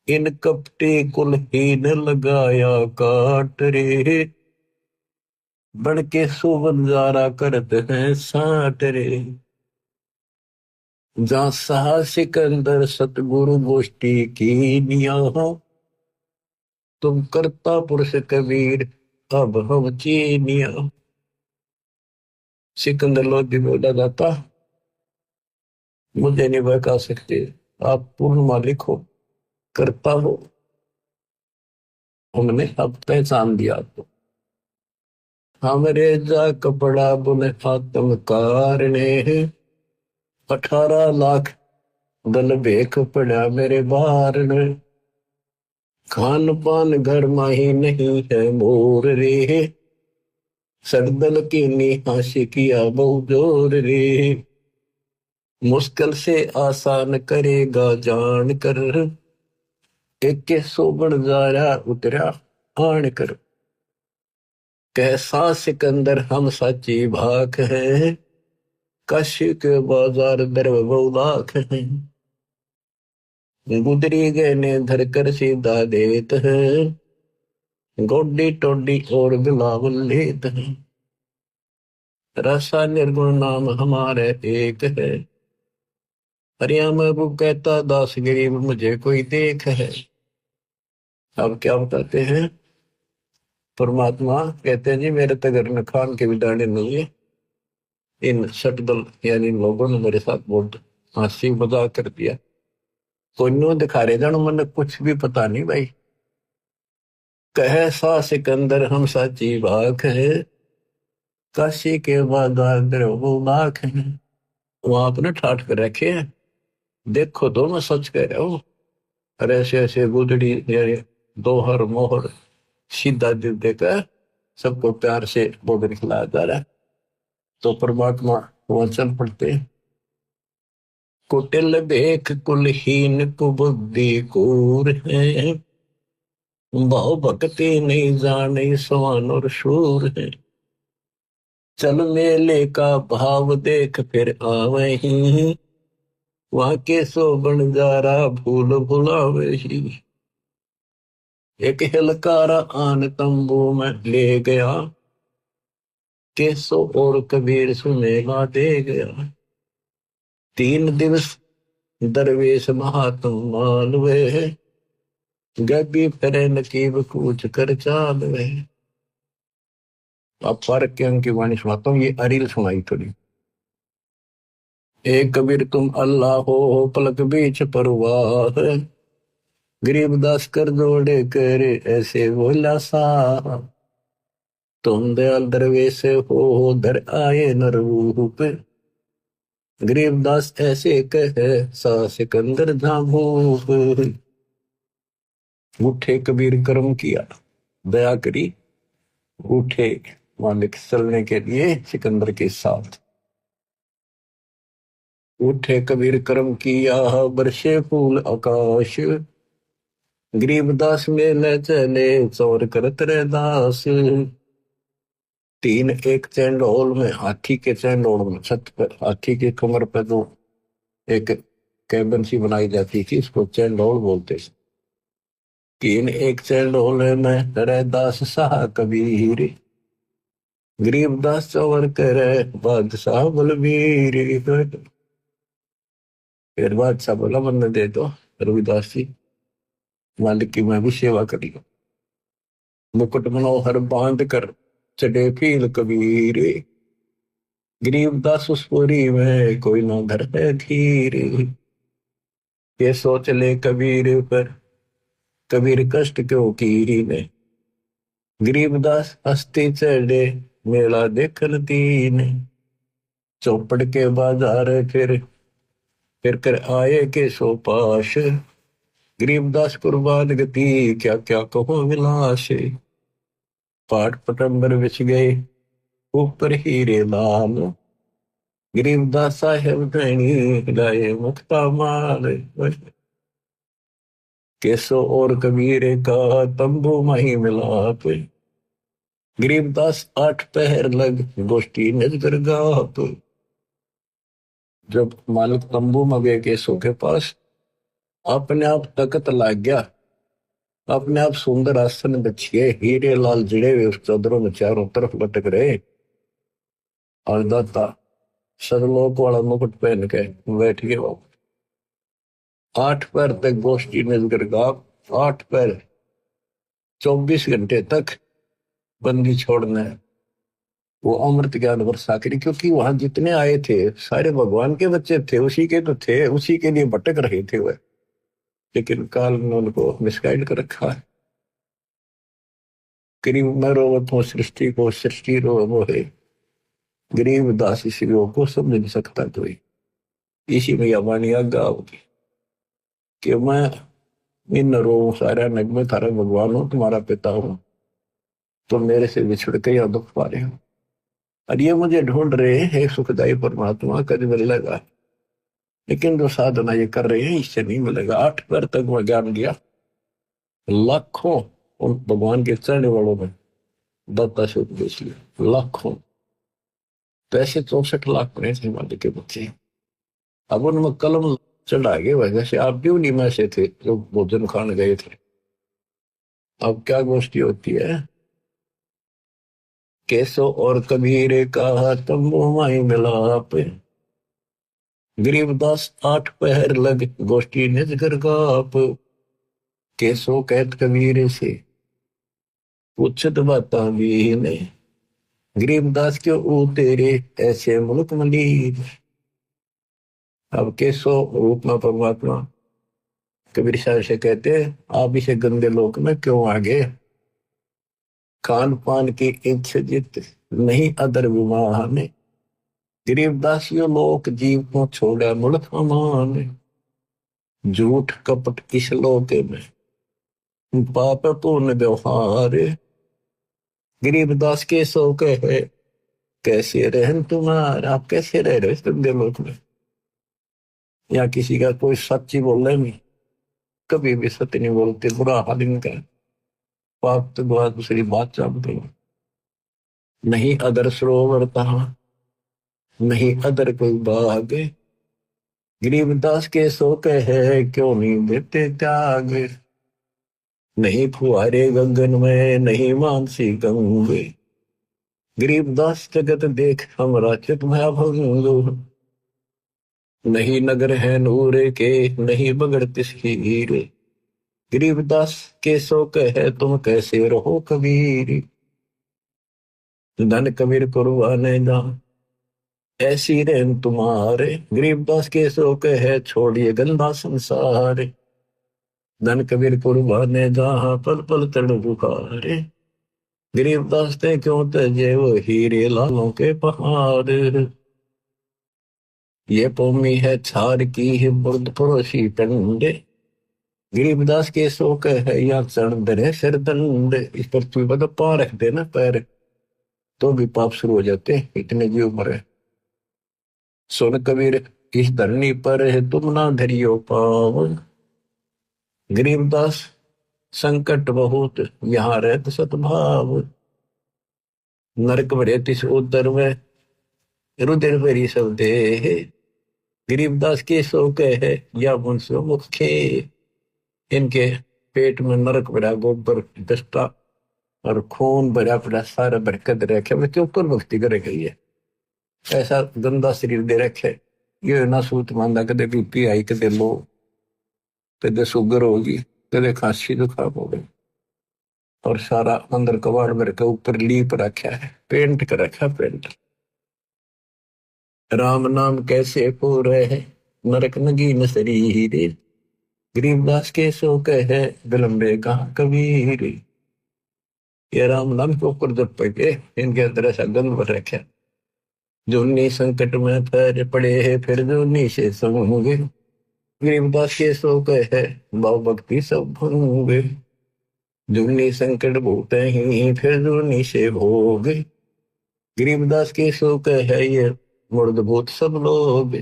इन कपटे कुलहीन लगाया काट रे, बन के सुबंजारा करते हैं साट रे। जहाँ साहा सिकंदर सतगुरु गोष्ठी की निया हो, तुम करता पुरुष कबीर अब हम चीनिया। सिकंदर लोधी बोला जाता, मुझे नहीं बहका सकते, आप पूर्ण मालिक हो, करता हो, हमने अब पहचान दिया आपको। हमरे जा कपड़ा बुने आत्म कारणे, 18 लाख दल भेख पड़ा मेरे बार ने। खान पान घर माही नहीं है मोर रे, सरदल की निहाशी किया बहु जोर रे। मुश्किल से आसान करेगा जान कर, एक के सोबन जारा उतरा आन कर। कैसा सिकंदर हम सच्ची भाख है, काशी के बाजार दर बहुलाख है। गुदरी गए ने धरकर सीधा देत है, गोडी टोडी और बिलावल लेत है। रसा निर्गुण नाम हमारे एक है, हरियाणा को कहता दास गरीब मुझे कोई देख है। अब क्या बताते हैं, परमात्मा कहते हैं जी मेरे तगर न खान के भी दाने नहीं है। इन सटदल यानी इन लोगों ने मेरे साथ बहुत हंसी मजाक कर दिया। कोई नो दिखा रहे जानो मन कुछ भी पता नहीं भाई। कहे सा सिकंदर हम साची भाख है, काशी के बाजार वो लाख है। वहां अपने ठाठ कर रखे हैं, देखो तो मैं सच कह रहा हूँ। अरे ऐसे ऐसे गुदड़ी यानी दोहर मोहर सीधा दिल देकर सबको प्यार से बोल खिलाया जा रहा है। तो परमात्मा वचन पढ़ते हैं, कुटिल देख कुलहीन कुबुद्धि कूर है, भाव भक्ति नहीं जाने सवान और शूर है। चल मेले का भाव देख फिर आवे ही, वहां के सो बन जा रहा भूल भुलावे ही। एक हिलकारा आन तंबू में ले गया, केसो और कबीर सुनेगा दे गया। 3 दिवस दरवेश महात्म मालवे, गबी फिरे नकीब कूच कर चालवे। अब फर्क के अंक की वाणी सुनाता हूँ, ये अरील सुनाई थोड़ी। एक कबीर तुम अल्लाह हो पलक बीच परवाह, गरीबदास कर जोड़े कर ऐसे बोला सा। तुम दयाल दरवेश हो धर आए न रूप, गरीबदास ऐसे कहे सा सिकंदर झाभूप। उठे कबीर कर्म किया दया करी, उठे मालिक चलने के लिए सिकंदर के साथ। उठे कबीर कर्म किया बरसे फूल आकाश, गरीबदास में न चले चौर करत रे दास। 3 एक चैंडोल में, हाथी के चैंडोल में, छत पर हाथी के कमर पर जो एक कैबन सी बनाई जाती थी इसको चैंडोल बोलते थे। 3 एक चैंडोल में रे दास शाह कबीर, गरीबदास चौर करे बादशाह बलबीर। फिर बादशाह बोला मन दे दो रविदास जी, मालिक की मैं भी सेवा करी। मुकुट मनोहर बांध कर चढ़े फील कबीर, गरीबदास उस पुरी में कोई ना धर है धीर। ये सोच ले कबीर पर कबीर कष्ट क्यों की ने, गरीबदास हस्ती चढ़े मेला देखन दीन। चौपड़ के बाजार फिर कर आए के सो पाश, गरीबदास कुर्बान गति क्या क्या कहो विलास। पाठ पटंबर बिछ गए ऊपर हीरे लाल, गरीबदास साहेब धनी लाए मुक्ता माल। केसो और कबीर का तंबू माही मिलाप, गरीबदास आठ पहर लग गोष्ठी नजर गाप। जब मालिक तंबू में गए केसो के पास, अपने आप तकत लाग गया, अपने आप सुंदर आसन बिछिए हीरे लाल जड़े हुए उस चादरों में चारों तरफ लटक रहे, और दाता सदलोक वाला मुकुट पहन के बैठ गए वो। आठ पैर तक गोष्ठी नजर गाप, आठ पैर 24 घंटे तक बंदी छोड़ना है। वो अमृत ज्ञान वर्षा करी, क्योंकि वहां जितने आए थे सारे भगवान के बच्चे थे, उसी के तो थे, उसी के लिए भटक रहे थे वह। लेकिन काल ने उनको मिसगाइड कर रखा है। गरीब मैं रोवत हूँ सृष्टि को, सृष्टि रो मोहे, गरीब दास इस योग को समझ नहीं सकता कोई। इसी में हमारी आज्ञा होगी कि मैं इन रो सारा नग में थारा भगवान हूं, तुम्हारा पिता हूं, तो मेरे से बिछड़ के यहाँ दुख पा रहे हो, और ये मुझे ढूंढ रहे हैं सुखदायी परमात्मा, कभी मिलेगा। लेकिन जो साधना ये कर रहे हैं इससे नहीं मिलेगा। आठ पैर तक वह ज्ञान दिया, लाखों उन भगवान के चढ़ने वालों में दत्ता से उपदेश लिया, लाखों। तो ऐसे 64 लाख बने थे हिमालय के बच्चे। अब उनमें कलम चढ़ा गए वह, जैसे आप भी में से थे जो भोजन खाने गए थे। अब क्या गोष्ठी होती है, केसो और कबीर का तंबू माई मिलाप, गरीबदास आठ पहर लग गोष्ठी निजगर गाप। केसो कहत कबीर से पूछत बाता भी ने, गरीबदास क्यों ऊ तेरे ऐसे मुल्क मलीर। अब केसो रूप में परमात्मा कबीर साहब से कहते आप इसे गंदे लोक में क्यों आ गए, खान पान की इच्छा जित नहीं अदर विवाह ने, गरीबदास यो लोक जीव को छोड़ा मुल्क अमान। झूठ कपट इस लोक में पाप पूर्ण व्यवहार, गरीबदास के सो कहे कैसे रहन तुम्हारा। आप कैसे रह रहे हो इस गंदे लोक में, या किसी का कोई सच्ची बोल रहे नहीं, कभी भी सत्य नहीं बोलते, बुरा हाल इनका, पाप तो बहुत दूसरी बात जानते हैं। नहीं अदर सरोवर तहा, नहीं अदर कोई बाग, गरीबदास के सो कहे क्यों नहीं देते त्याग। नहीं फुहारे गगन में नहीं मानसी गंगे, गरीबदास जगत देख हमरा चित में भंग। नहीं नगर है नूरे के नहीं बगड़ तिसकी हीरे, गरीबदास के सो कहे तुम कैसे रहो कबीर। धन कबीर कुर्बाने जा ऐसी रहन तुम्हारे, गरीबदास के सो कहे छोड़िए गंदा संसार। धन कबीर कुर्बाने जहां पल पल तड़ बुखारे, गरीबदास ते क्यों तजे वो हीरे लालों के पहाड़। ये पौमी है छार की है बुर्द पड़ोसी टंडे, गरीबदास के सो कहे या चरण दरे सिर दंड। इस पृथ्वी पर तो पांव रख देना पैर तो भी पाप शुरू हो जाते, इतने जीव मरे। सुन कबीर इस धरनी पर है तुम ना धरियो पाव, गरीबदास संकट बहुत यहाँ रहत सतभाव। नरक भरे तिस उदर में रुधिर भरी सब देह, गरीबदास के सो कहे या मुंसो मुखे। इनके पेट में नरक भरा गोबर दस्ता और खून भरा पड़ा सारा बरकत रखे, मैं क्यों ऊपर भक्ति करे गई है। ऐसा गंदा शरीर दे रखे, ये ना सूत मांदा कदे बीपी आई, कदे लो, कदे शुगर होगी, कदे खांसी जुकाम हो गई, और सारा अंदर कबाड़ भर के ऊपर लीप रखा है, पेंट कर रखा पेंट। राम नाम कैसे पूरे है नरक नगीन शरीर, गरीबदास के सो कहे विलंबे कहा कबीर। ये राम नाम के ऊपर जब पड़े इनके अंदर ऐसा गंध भर रखा, जो उन्नी संकट में पैर पड़े है फिर जो उन्नी से समूंगे, गरीबदास के सो कहे भाव भक्ति सब भंगे। जुगनी संकट भूत ही फिर जुगनी से भोग। गरीबदास की शोक है ये मुर्द भूत सब लोग।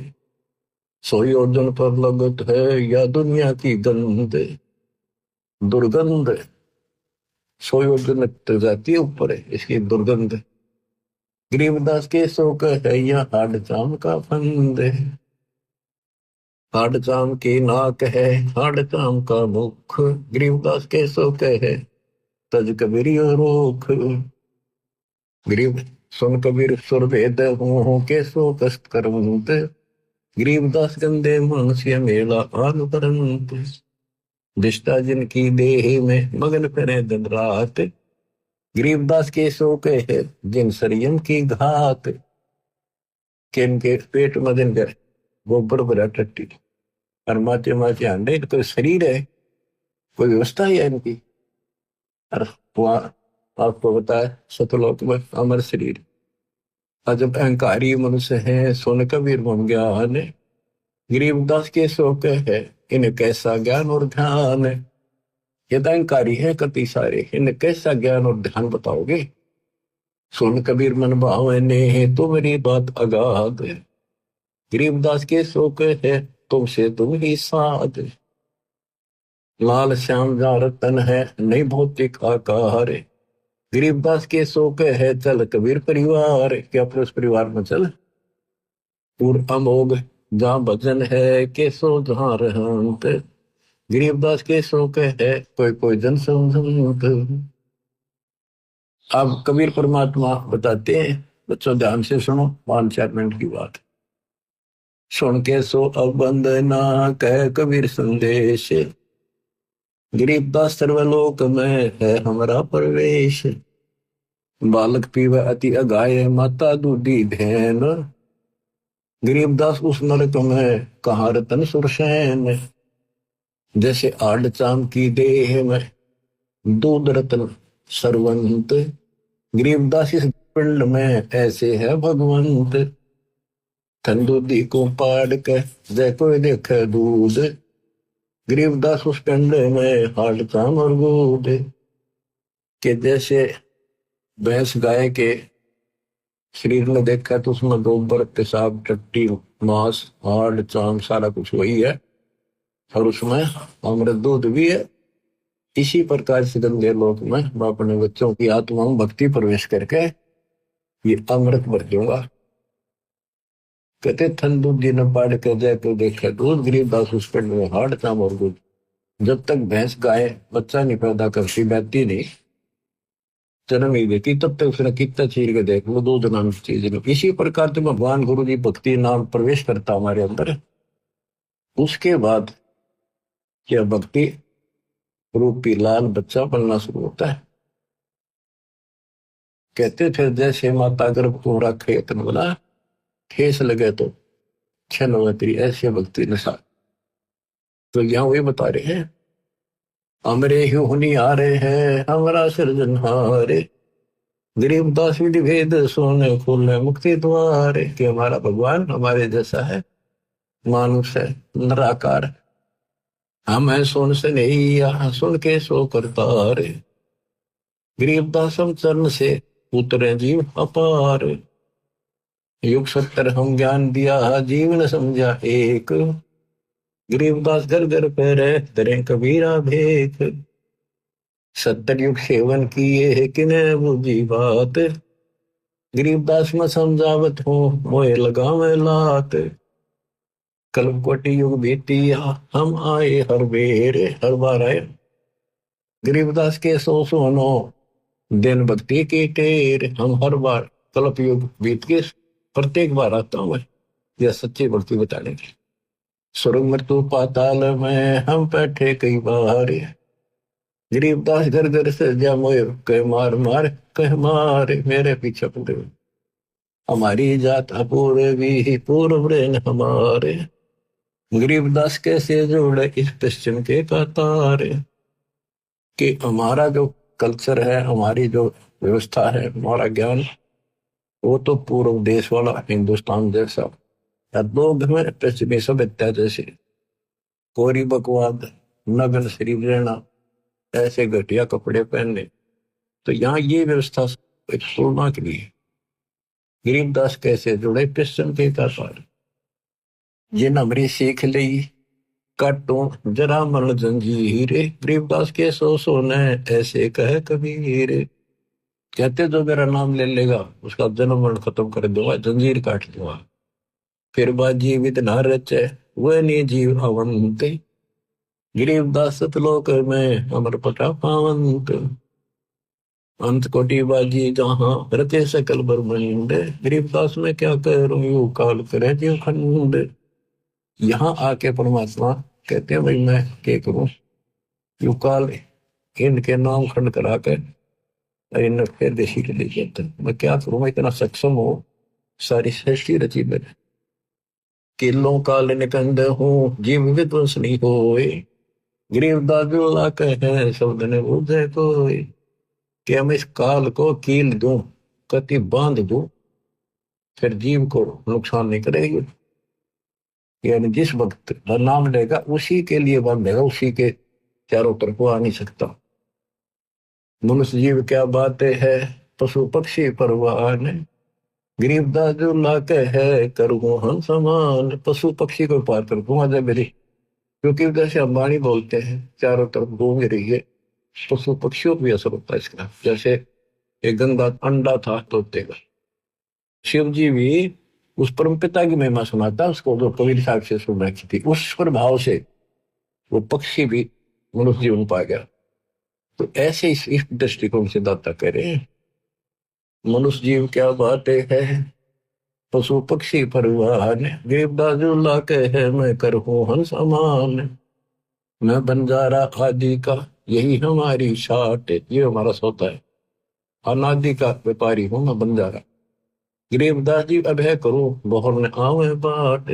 सोई अर्जुन पर लगत है या दुनिया की गंध दुर्गंध। सोई अर्जुन तक जाती है ऊपर है इसकी दुर्गंध। गरीबदास के शोक है या हाड चाम का फंद। हाड चाम की नाक है हाड चाम का मुख। गरीबदास के शोक है तज कबीर रोख। गरीब सुन कबीर सुर भेद हूँ के सो कष्ट करवंत। गरीबदास गंदे मनुष्य मेला आग परंत। दिष्टा जिनकी देह में मगन करे दिन रात। गरीबदास के शोक है जिन संयम की घात। किन के पेट में दिन कर गोबर भरा टट्टी और माचे माचे अंडे कोई शरीर है कोई व्यवस्था है इनकी। और वहां आपको बताया सतलोक में अमर शरीर। और जब अहंकारी मनुष्य है सोन कबीर बन गया ने। गरीबदास के शोक है इन कैसा ज्ञान और ध्यान। ये तो अहंकारी है कति सारे इन कैसा ज्ञान और ध्यान बताओगे। सुन कबीर मन भावे ने तो मेरी बात अगाध। गरीबदास के शोक है तुमसे तुम ही साथ। लाल श्याम जा रतन है नहीं भौतिक आकार। गरीबदास के शोक है चल कबीर परिवार। क्या फिर उस परिवार में चल पूर्ण अमोघ जहाँ भजन है के सो जहाँ रहंत। गरीबदास के शोक है कोई कोई जन समझंत। अब कबीर परमात्मा बताते हैं बच्चों ध्यान से सुनो 5-4 मिनट की बात। सुन के सो अब वंदना कह कबीर संदेश। गरीबदास सर्वलोक में है हमारा प्रवेश। बालक पीवे अति अगाय माता दूधी धैन। गरीबदास उस नरक में कहा रतन सुरसैन। जैसे आड़ चाम की देह में दूध रतन सरवंत। गरीबदास इस पिंड में ऐसे है भगवंत। तंदूदी को पाड़ के जय कोई देखे दूध। गरीबदास उस पिंड में हाड़ चाम और दूध के जैसे भैंस गाय के शरीर में देखा तो उसमें गोबर पेशाब टट्टी मांस हाड़ चाम सारा कुछ वही है और उसमें अमृत दूध भी है। इसी प्रकार से गंदे लोक में मैं अपने बच्चों की आत्मा में भक्ति प्रवेश करके ये अमृत भर दूंगा। कहते थन दूध जी न पाड़ कर जाए तो देखा दूध। गरीबदास उस पिंड में हाड़ चाम और दूध। जब तक भैंस गाय बच्चा नहीं पैदा करती बैठती नहीं जन्म नहीं देती तब तक उसने कितना चीर के देख लो दूध नाम चीज नहीं। इसी प्रकार से भगवान गुरु जी भक्ति नाम प्रवेश करता हमारे अंदर। उसके बाद यह भक्ति रूपी लाल बच्चा बनना शुरू होता है। कहते थे जैसे माता गर्भ को रखे तन बोला ठेस लगे तो छन हो तेरी ऐसी भक्ति नशा। तो यहाँ वही बता रहे हैं हमरे ही हुनी आ रहे हैं हमारा सृजनहारे। गरीबदास विधि भेद सोने खोलने मुक्ति द्वार। कि हमारा भगवान हमारे जैसा है मानुष है निराकार। हम है सुन से नहीं यहाँ सुन के सो करता रे। गरीबदास हम चरण से उतरे जीव अपार। युग 70 हम ज्ञान दिया जीवन समझा एक। गरीबदास घर घर पे रहे दरे कबीरा भेख। 70 युग सेवन किए किने बुझी बात। गरीबदास में समझावत हो मोए लगावे लात। कल कोटि युग बीती हम आए हर बेर हर बार आए। गरीबदास के सो सोनो दिन भक्ति की टेर। हम हर बार कल्प युग बीत के प्रत्येक बार आता हूं यह सच्ची भक्ति बताने की। स्वर्ग मृत्यु पाताल में हम बैठे कई बार। गरीबदास घर घर से जा मोए कह मार मार कह मार मेरे पीछे पड़े। हमारी जात अपूर्व भी पूर्व हमारे। गरीबदास कैसे जोड़े इस पश्चिम के कतार। कि हमारा जो कल्चर है हमारी जो व्यवस्था है हमारा ज्ञान वो तो पूर्व देश वाला हिंदुस्तान जैसा या लोग में पश्चिमी सभ्यता जैसे कोरी बकवाद नग्न शरीर रहना ऐसे घटिया कपड़े पहनने। तो यहाँ ये व्यवस्था एक तुलना के लिए गरीबदास कैसे जुड़े पिस्टन के पार जिन हमरी सीख ली काटो जरा मन जंजीर गरीबदास के सो सोने ऐसे कहे कबीर। कहते जो मेरा नाम ले लेगा उसका जन्म मरण खत्म कर दूंगा, जंजीर काट दूंगा। फिर बात जीवित न रचे वह नहीं जीव अवंत गरीबदास सतलोक में अमर पटा पावंत। अंत कोटि बाजी जहां रचे सकल ब्रह्मांड गरीबदास में क्या करूं यू काल करे जीव खंड। यहाँ आके परमात्मा कहते हैं भाई मैं क्या करूं, यू काल इनके नाम खंड करा कर इन फिर देशी के लिए कहते हैं मैं क्या करूं, मैं इतना सक्षम हो सारी सृष्टि रची मैंने। किलों काल निकंद हूँ जीव विध्वंस नहीं होए गरीबदास जो ला कहे शब्द ने बुझे कोई। कि हम इस काल को कील दूं कति बांध दूं फिर जीव को नुकसान नहीं करेगी। यानी जिस वक्त नाम लेगा उसी के लिए बांधेगा, उसी के चारों तरफ आ नहीं सकता। मनुष्य जीव क्या बातें है पशु पक्षी परवान गरीबदास जो लाके है करूँ हम समान। पशु पक्षी को पार कर दूंगा जब मेरी, क्योंकि जैसे अंबानी बोलते हैं चारों तरफ घूम रही है, पशु पक्षियों को भी असर होता है इसका। जैसे एक गंगा अंडा था तोते का, शिव जी भी उस परम पिता की महिमा सुनाता उसको जो कबीर साहब से सुन रखी थी, उस प्रभाव से वो पक्षी भी मनुष्य जीवन पा गया। तो ऐसे इस दृष्टिकोण से दाता कह रहे हैं मनुष्य जीव क्या बातें है पशु पक्षी परिवार गरीबदास जो लाके है मैं करूँ हन समान। मैं बंजारा आदि का यही हमारी शाट, ये हमारा सोता है। अनादि का व्यापारी हूं मैं बंजारा, गरीबदास जी अभय करो बहुर ने आवे बाट।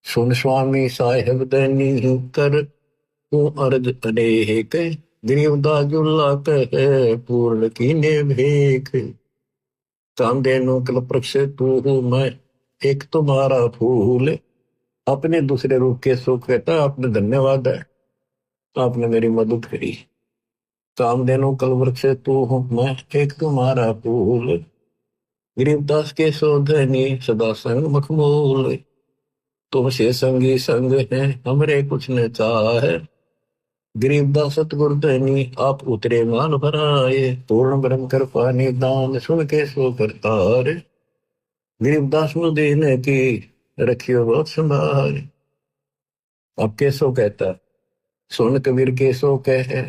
सुन स्वामी साहेब दैनी कर तू अर्ज अनेक गरीबदास जुल्ला कहे पूर्ण कीने भेख। चांदे नो कल प्रक्ष तू मैं एक तुम्हारा फूल। अपने दूसरे रूप के सुख कहता आपने धन्यवाद है, आपने मेरी मदद करी। कामधेनु कल वृक्ष तू हूँ मैं एक तुम्हारा फूल। गरीबदास के शोधनी सदा संग मखमूल। तुमसे संगी संग है हमरे कुछ न चाहे गरीबदास सतगुरधनी आप उतरे मान भराए। पूर्ण ब्रह्म कृपा निदान सुन के सो करतार गरीबदास मुझ देने की रखियो बहुत संभाल। अब कैसो कहता सुन कबीर कैसो कहे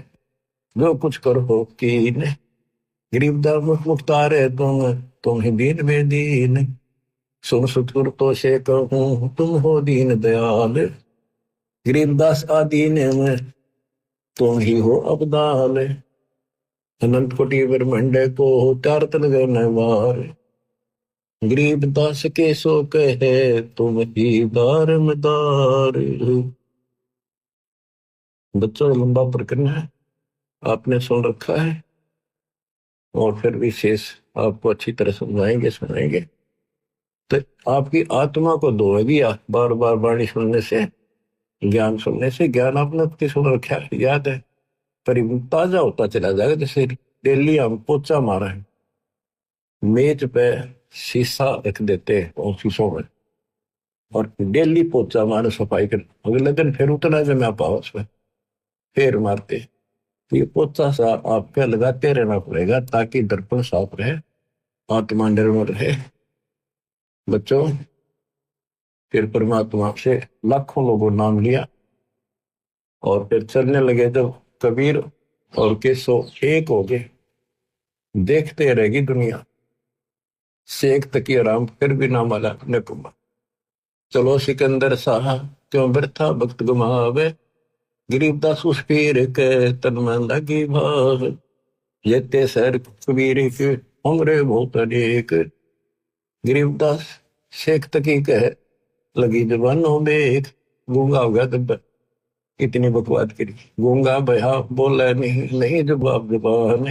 जो कुछ करो कीन गरीबदास मुख मुख्तारे तुम ही दीन में दीन। सुन सतगुरु तो से कहूँ तुम हो दीन दयाल गरीबदास आदीन में तुम ही हो अबदाल। अनंत कोटि ब्रह्मंड को चार तन गण वार गरीबदास के सो कहे तुम ही दारमदार। बच्चों लंबा प्रकरण है, आपने सुन रखा है और फिर विशेष आपको अच्छी तरह समझाएंगे सुनाएंगे। तो आपकी आत्मा को धोएगी बार बार वाणी सुनने से, ज्ञान सुनने से। ज्ञान आपने आपकी सुन रखा है, याद है, पर ताजा होता चला जाएगा। जैसे डेली हम पोचा मारा है, मेज पे शीशा रख देते हैं ऑफिसों में और डेली पोचा मारे सफाई कर, अगले दिन फिर उतना जमा पाओ उसमें फिर मारते। तो ये पोचा सा आपके लगाते रहना पड़ेगा ताकि दर्पण साफ रहे, आत्मा निर्मल रहे। बच्चों फिर परमात्मा से लाखों लोगों नाम लिया और फिर चलने लगे जब कबीर और केसो एक हो गए। देखते रहेगी दुनिया, शेख तकी आराम फिर भी नाम वाला अपने कुमार। चलो सिकंदर साहा क्यों बरथा भक्त गुमावे गरीबदास उस पीर के तन में लगी भाव। जेते सर कबीर के उम्र बहुत अनेक गरीबदास शेख तकी कह लगी जबानों में एक। गूंगा हो गया तब इतनी बकवाद करी, गूंगा बया बोला नहीं जवाब जबान।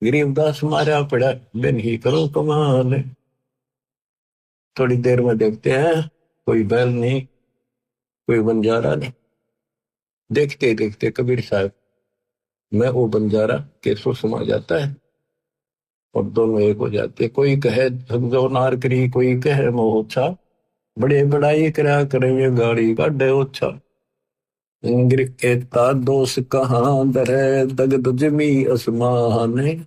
गरीबदास मारा पड़ा बिन ही करो कमाल। थोड़ी देर में देखते हैं कोई बैल नहीं कोई बंजारा नहीं। देखते देखते कबीर साहब मैं वो बंजारा केसो समा जाता है और दोनों एक हो जाते। कोई कहे जो नार करी, कोई कहे मोहछा, बड़े बड़ाई करा करे गाड़ी काटे ओछा। इंग्र एता दोष कहाँ दरे, दगद जमी आसमान।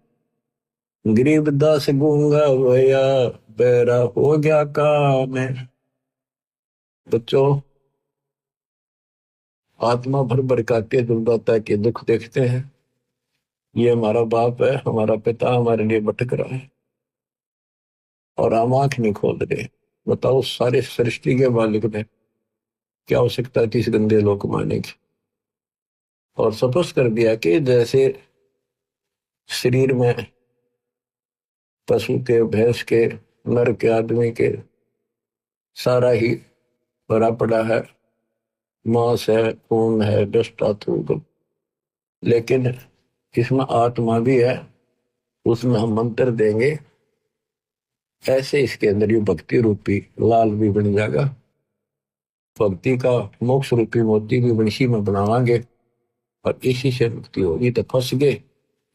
गरीब दास गूंगा होया, बेरा हो गया काम। बच्चों, आत्मा भर भर काटे दुर्दाता के दुख देखते हैं। ये हमारा बाप है, हमारा पिता हमारे लिए भटक रहा है और हम आंख नहीं खोल रहे। बताओ, सारे सृष्टि के मालिक ने क्या आवश्यकता थी इस गंदे लोक मारने की। और सपोज कर दिया कि जैसे शरीर में पशु के, भैंस के, नर के, आदमी के सारा ही भरा पड़ा है, मांस है, खून है, दस्त धातु, लेकिन इसमें आत्मा भी है। उसमें हम मंत्र देंगे, ऐसे इसके अंदर ये भक्ति रूपी लाल भी बन जाएगा। भक्ति का मोक्ष रूपी मोती भी बंशी में बनावांगे और इसी से मुक्ति होगी। तो फंस गए,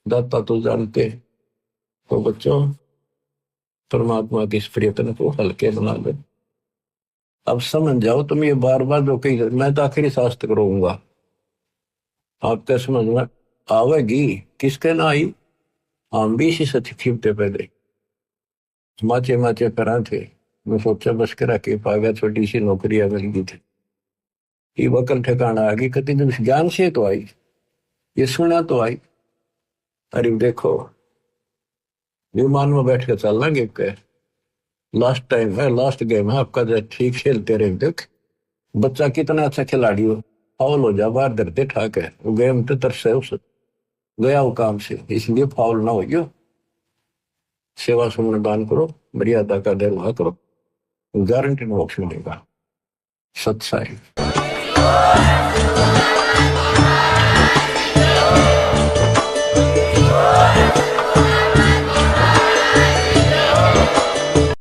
दाता तो जानते। तो बच्चों, परमात्मा के इस प्रयत्न को हल्के बना दो। अब समझ जाओ तुम, ये बार बार जो कही मैं तो आखिरी शास्त्र करूंगा, आपके समझ में आवेगी। किसके ना आई, हम भी इसी से खींचते पहले माचे माचे करा थे। मैं सोचा बस करा के पा गया, छोटी सी नौकरी मिल गई थी। ये वकल ठिकाना आ गई, कति दिन ज्ञान से तो आई, ये सुना तो आई। अरे देखो, विमान में बैठ के चलना गेम के लास्ट टाइम है, लास्ट गेम है आपका, जो ठीक खेलते रहे। देख बच्चा कितना अच्छा खिलाड़ी हो, फाउल हो जा बाहर धरते ठाक है, वो गेम तो तरस है उस गया वो काम से, इसलिए फाउल ना हो। सेवा सुमन दान करो, मर्यादा का निर्वाह करो, गारंटी मोक्ष मिलेगा। सत्साई।